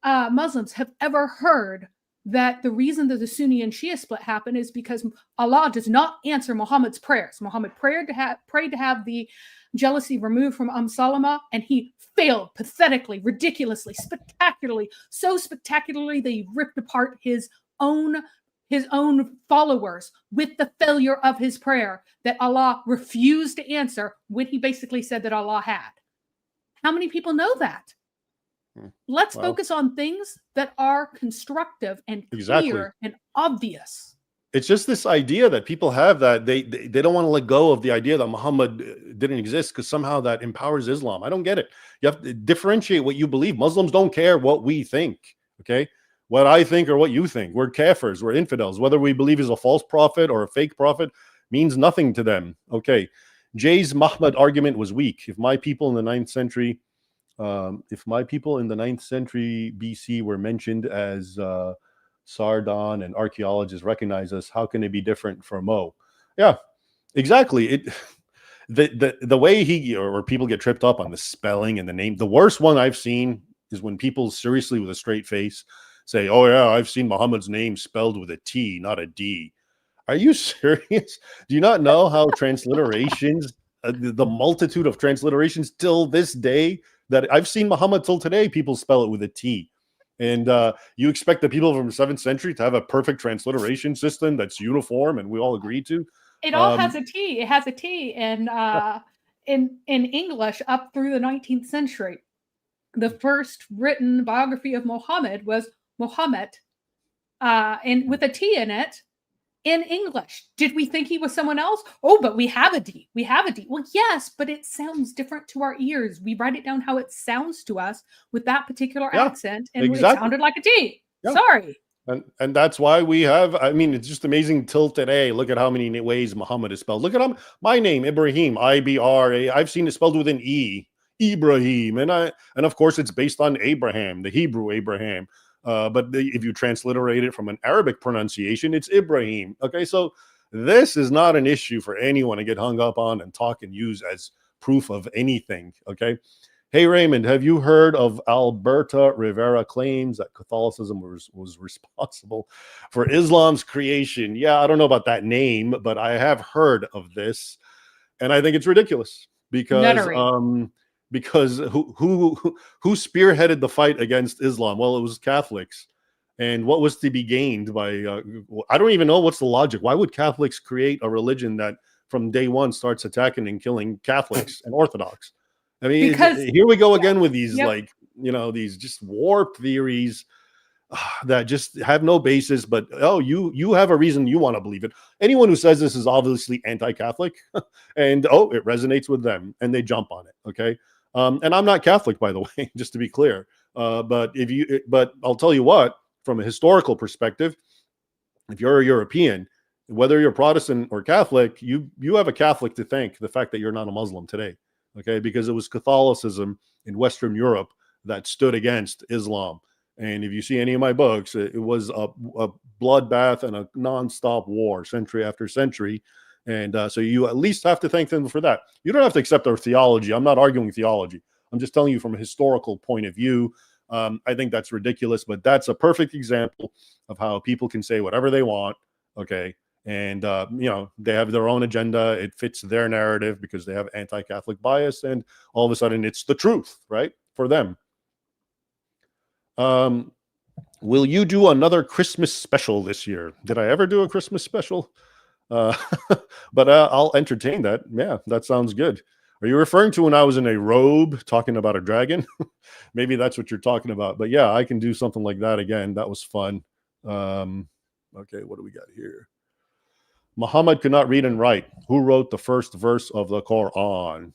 B: Muslims have ever heard that the reason that the Sunni and Shia split happened is because Allah does not answer Muhammad's prayers? Muhammad prayed to have the jealousy removed from Salama, and he failed pathetically, ridiculously, spectacularly, so spectacularly that he ripped apart his own followers with the failure of his prayer that Allah refused to answer when he basically said that Allah had. How many people know that? Let's focus on things that are constructive and clear and obvious.
A: It's just this idea that people have that they don't want to let go of the idea that Muhammad didn't exist because somehow that empowers Islam. I don't get it. You have to differentiate what you believe. Muslims don't care what we think. Okay. What I think or what you think. We're kafirs. We're infidels. Whether we believe he's a false prophet or a fake prophet means nothing to them. Okay. Jay's Muhammad argument was weak. If my people in the 9th century BC were mentioned as Sardon and archaeologists recognize us, how can it be different from Mo? Yeah, exactly. The way or people get tripped up on the spelling and the name. The worst one I've seen is when people seriously with a straight face say, oh yeah, I've seen Muhammad's name spelled with a T, not a D. Are you serious? Do you not know how transliterations, the multitude of transliterations till this day, that I've seen Muhammad till today, people spell it with a T. And you expect the people from the 7th century to have a perfect transliteration system that's uniform and we all agree to?
B: It all has a T. It has a T in English up through the 19th century. The first written biography of Muhammad was Muhammad, and with a T in it, in English. Did we think he was someone else? Oh, but we have a D. We have a D. Well, yes, but it sounds different to our ears. We write it down how it sounds to us with that particular accent, and it sounded like a D. Yeah. Sorry.
A: And that's why we have, I mean, it's just amazing till today. Look at how many ways Muhammad is spelled. Look at my name, Ibrahim, I-B-R-A. I've seen it spelled with an E, Ibrahim. And of course, it's based on Abraham, the Hebrew Abraham. But if you transliterate it from an Arabic pronunciation, it's Ibrahim. Okay, so this is not an issue for anyone to get hung up on and talk and use as proof of anything. Okay. Hey, Raymond, have you heard of Alberta Rivera claims that Catholicism was responsible for Islam's creation? Yeah, I don't know about that name, but I have heard of this. And I think it's ridiculous because who spearheaded the fight against Islam? Well, it was Catholics. And what was to be gained by, I don't even know what's the logic. Why would Catholics create a religion that from day one starts attacking and killing Catholics and Orthodox? I mean, here we go again with these, these just warped theories that just have no basis. But, you have a reason you want to believe it. Anyone who says this is obviously anti-Catholic and, it resonates with them and they jump on it. Okay. And I'm not Catholic, by the way, just to be clear. But I'll tell you what, from a historical perspective, if you're a European, whether you're Protestant or Catholic, you have a Catholic to thank the fact that you're not a Muslim today. Okay, because it was Catholicism in Western Europe that stood against Islam. And if you see any of my books, it was a bloodbath and a nonstop war, century after century. And so you at least have to thank them for that. You don't have to accept their theology. I'm not arguing theology. I'm just telling you from a historical point of view. I think that's ridiculous, but that's a perfect example of how people can say whatever they want, okay, And they have their own agenda. It fits their narrative because they have anti-Catholic bias, and all of a sudden it's the truth, right, for them. Will you do another Christmas special this year? Did I ever do a Christmas special? But I'll entertain that. Yeah, that sounds good. Are you referring to when I was in a robe talking about a dragon? Maybe that's what you're talking about. But yeah, I can do something like that again. That was fun. Okay, what do we got here? Muhammad could not read and write. Who wrote the first verse of the Quran?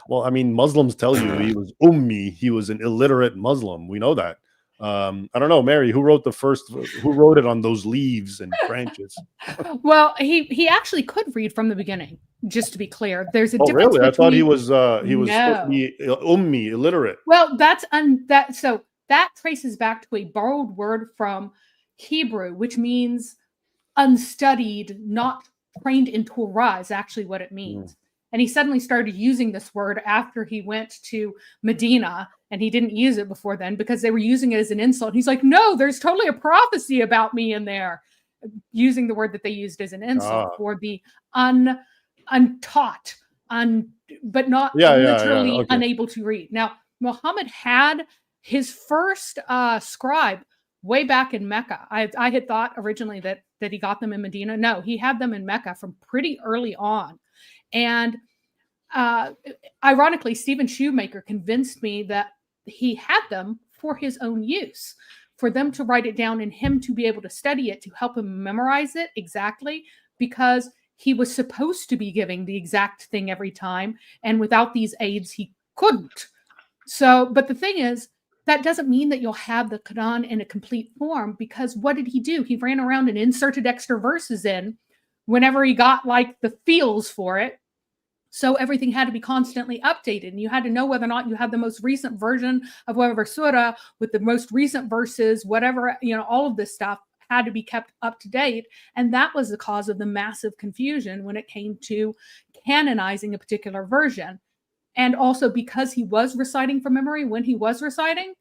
A: Well, I mean, Muslims tell you he was ummi. He was an illiterate Muslim. We know that. I don't know, Mary, who wrote it on those leaves and branches?
B: Well, he actually could read from the beginning, just to be clear. There's a
A: Oh,
B: difference.
A: really? I thought he
B: between...
A: was supposed to be ummi, illiterate.
B: Well, so that traces back to a borrowed word from Hebrew, which means unstudied, not trained in Torah, is actually what it means. And he suddenly started using this word after he went to Medina, and he didn't use it before then because they were using it as an insult. He's like, no, there's totally a prophecy about me in there, using the word that they used as an insult for the untaught, but not literally
A: okay.
B: unable to read. Now, Muhammad had his first scribe way back in Mecca. I had thought originally that he got them in Medina. No, he had them in Mecca from pretty early on. And ironically, Stephen Shoemaker convinced me that he had them for his own use, for them to write it down and him to be able to study it, to help him memorize it exactly, because he was supposed to be giving the exact thing every time. And without these aids, he couldn't. So, but the thing is, that doesn't mean that you'll have the Quran in a complete form, because what did he do? He ran around and inserted extra verses in whenever he got like the feels for it. So everything had to be constantly updated, and you had to know whether or not you had the most recent version of whatever surah with the most recent verses, whatever, all of this stuff had to be kept up to date. And that was the cause of the massive confusion when it came to canonizing a particular version. And also because he was reciting from memory, when he was reciting,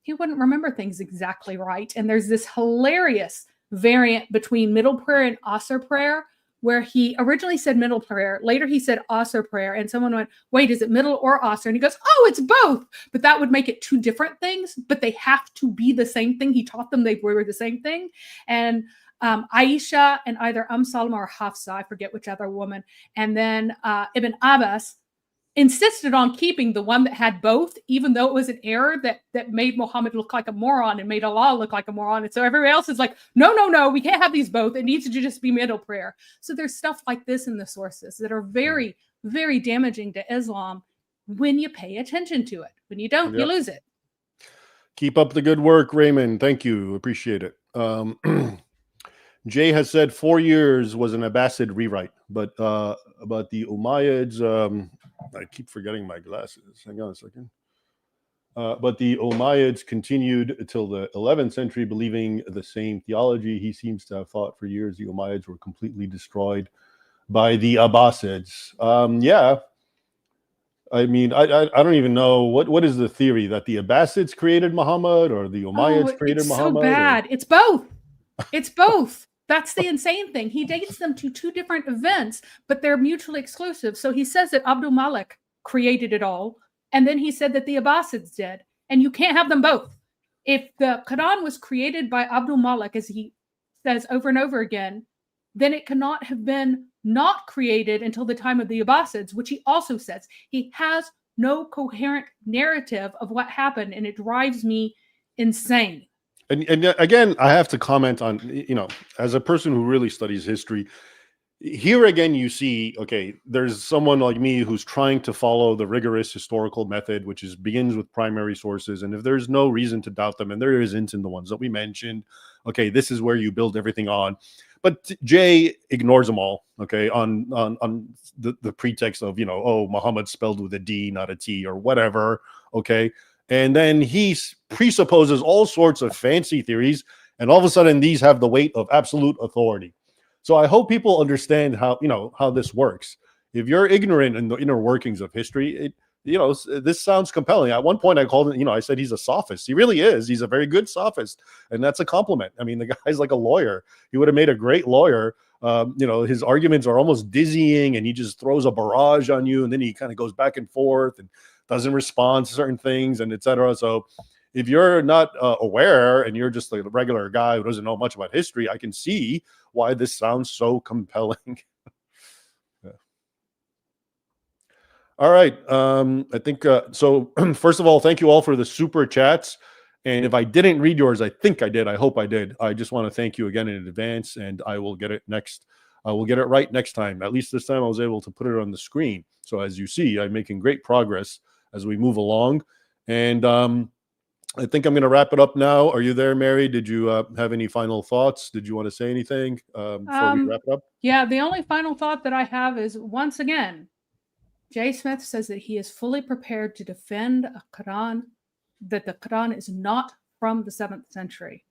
B: he wouldn't remember things exactly right. And there's this hilarious variant between middle prayer and Asr prayer, where he originally said middle prayer, later he said Asr prayer, and someone went, wait, is it middle or Asr? And he goes, oh, it's both. But that would make it two different things, but they have to be the same thing. He taught them they were the same thing. And Aisha and either Salma or Hafsa, I forget which other woman, and then Ibn Abbas insisted on keeping the one that had both, even though it was an error that made Muhammad look like a moron and made Allah look like a moron. And so everybody else is like, no, we can't have these both. It needs to just be middle prayer. So there's stuff like this in the sources that are very, very damaging to Islam when you pay attention to it. When you don't, you lose it.
A: Keep up the good work, Raymond. Thank you. Appreciate it. Jay has said 4 years was an Abbasid rewrite, but the Umayyads, I keep forgetting my glasses. Hang on a second. But the Umayyads continued until the 11th century, believing the same theology. He seems to have thought for years the Umayyads were completely destroyed by the Abbasids. I mean, I don't even know what is the theory, that the Abbasids created Muhammad or the Umayyads created Muhammad?
B: It's so bad. It's both. It's both. That's the insane thing. He dates them to two different events, but they're mutually exclusive. So he says that Abdul Malik created it all, and then he said that the Abbasids did, and you can't have them both. If the Quran was created by Abdul Malik, as he says over and over again, then it cannot have been not created until the time of the Abbasids, which he also says. He has no coherent narrative of what happened, and it drives me insane.
A: And again, I have to comment on, as a person who really studies history, here again, you see, okay, there's someone like me who's trying to follow the rigorous historical method, which begins with primary sources. And if there's no reason to doubt them, and there isn't in the ones that we mentioned, okay, this is where you build everything on. But Jay ignores them all, okay, on the pretext of, Muhammad spelled with a D, not a T, or whatever, okay. And then he presupposes all sorts of fancy theories, and all of a sudden these have the weight of absolute authority. So I hope people understand how this works. If you're ignorant in the inner workings of history, this sounds compelling. At one point I called it, I said he's a sophist. He really is. He's a very good sophist, and that's a compliment. I mean, the guy's like a lawyer. He would have made a great lawyer His arguments are almost dizzying, and he just throws a barrage on you, and then he kind of goes back and forth and doesn't respond to certain things, and etc. So if you're not aware and you're just like a regular guy who doesn't know much about history, I can see why this sounds so compelling. Yeah. All right. I think so. First of all, thank you all for the super chats. And if I didn't read yours, I think I did. I hope I did. I just want to thank you again in advance, and I will get it next. I will get it right next time. At least this time I was able to put it on the screen. So as you see, I'm making great progress as we move along. And I think I'm going to wrap it up now. Are you there, Mary? Did you have any final thoughts? Did you want to say anything before we wrap it up?
B: Yeah, the only final thought that I have is, once again, Jay Smith says that he is fully prepared to defend a Quran, that the Quran is not from the 7th century.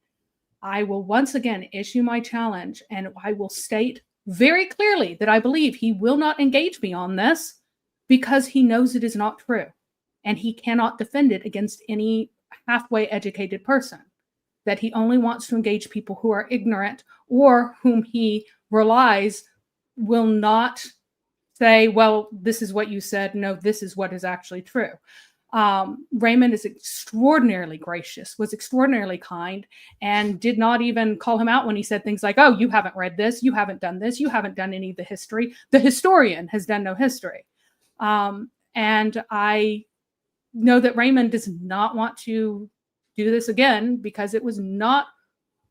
B: I will once again issue my challenge, and I will state very clearly that I believe he will not engage me on this because he knows it is not true, and he cannot defend it against any halfway educated person. That he only wants to engage people who are ignorant or whom he relies will not say, well, this is what you said. No, this is what is actually true. Raymond is extraordinarily gracious, was extraordinarily kind, and did not even call him out when he said things like, oh, you haven't read this, you haven't done this, you haven't done any of the history. The historian has done no history. And I know that Raymond does not want to do this again because it was not,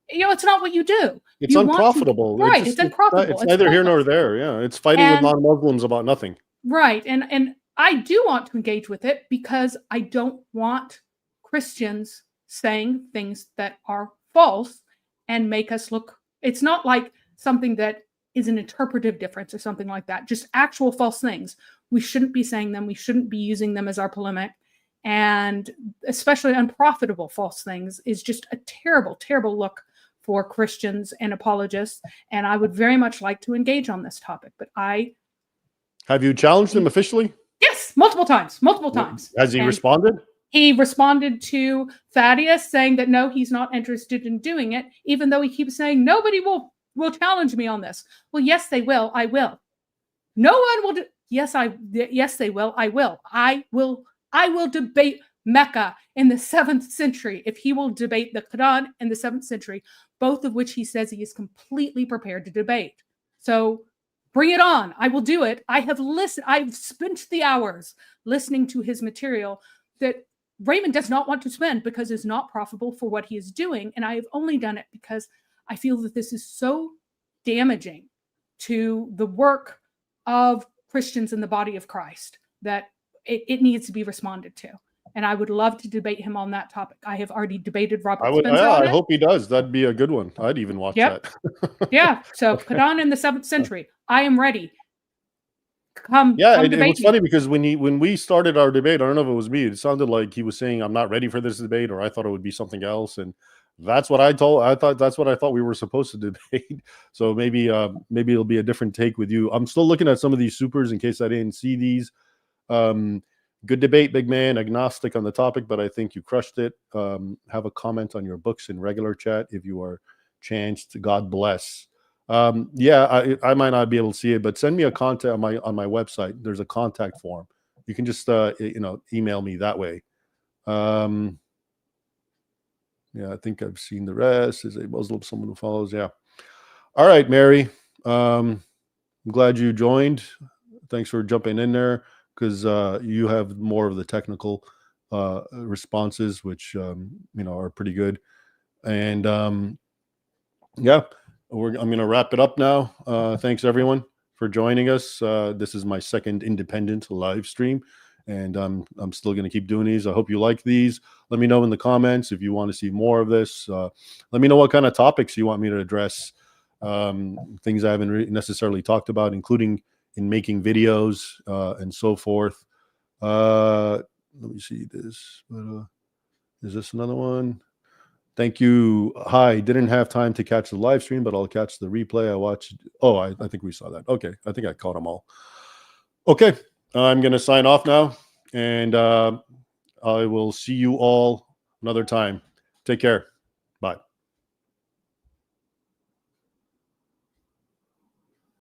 B: it's not what you do.
A: It's unprofitable.
B: Right, it's unprofitable.
A: It's neither here nor there. Yeah, it's fighting with non-Muslims about nothing.
B: Right, and I do want to engage with it because I don't want Christians saying things that are false and make us look. It's not like something that is an interpretive difference or something like that. Just actual false things. We shouldn't be saying them. We shouldn't be using them as our polemic. And especially unprofitable false things is just a terrible, terrible look for Christians and apologists. And I would very much like to engage on this topic. But
A: have you challenged him officially?
B: Yes, multiple times.
A: Has he responded?
B: He responded to Thaddeus saying that no, he's not interested in doing it, even though he keeps saying nobody will challenge me on this. Well, yes, they will. I will. No one will. Yes, they will. I will. I will debate Mecca in the 7th century if he will debate the Quran in the 7th century, both of which he says he is completely prepared to debate. So bring it on. I will do it. I have listened. I've spent the hours listening to his material that Raymond does not want to spend because it's not profitable for what he is doing. And I have only done it because I feel that this is so damaging to the work of Christians in the body of Christ that it needs to be responded to. And I would love to debate him on that topic. I have already debated Robert Spencer on it.
A: I hope he does. That'd be a good one. I'd even watch that.
B: Yeah. So Quran in the 7th century. I am ready. Come
A: it was funny because when we started our debate, I don't know if it was me, it sounded like he was saying, I'm not ready for this debate, or I thought it would be something else. And that's what I thought we were supposed to debate. So maybe it'll be a different take with you. I'm still looking at some of these supers in case I didn't see these. Good debate, big man. Agnostic on the topic, but I think you crushed it. Have a comment on your books in regular chat if you are chanced. God bless. I might not be able to see it, but send me a contact on my website. There's a contact form. You can just email me that way. I think I've seen the rest. Is a Muslim someone who follows? Yeah. All right, Mary. I'm glad you joined. Thanks for jumping in there, because you have more of the technical responses, which are pretty good. And I'm going to wrap it up now. Thanks everyone for joining us. This is my second independent live stream, and I'm still going to keep doing these. I hope you like these. Let me know in the comments if you want to see more of this. Let me know what kind of topics you want me to address. Things I haven't necessarily talked about, including in making videos and so forth. Let me see this. Is this another one? Thank you. Hi, didn't have time to catch the live stream, but I'll catch the replay. I watched. Oh, I think we saw that. Okay, I think I caught them all. Okay, I'm going to sign off now, and I will see you all another time. Take care. Bye.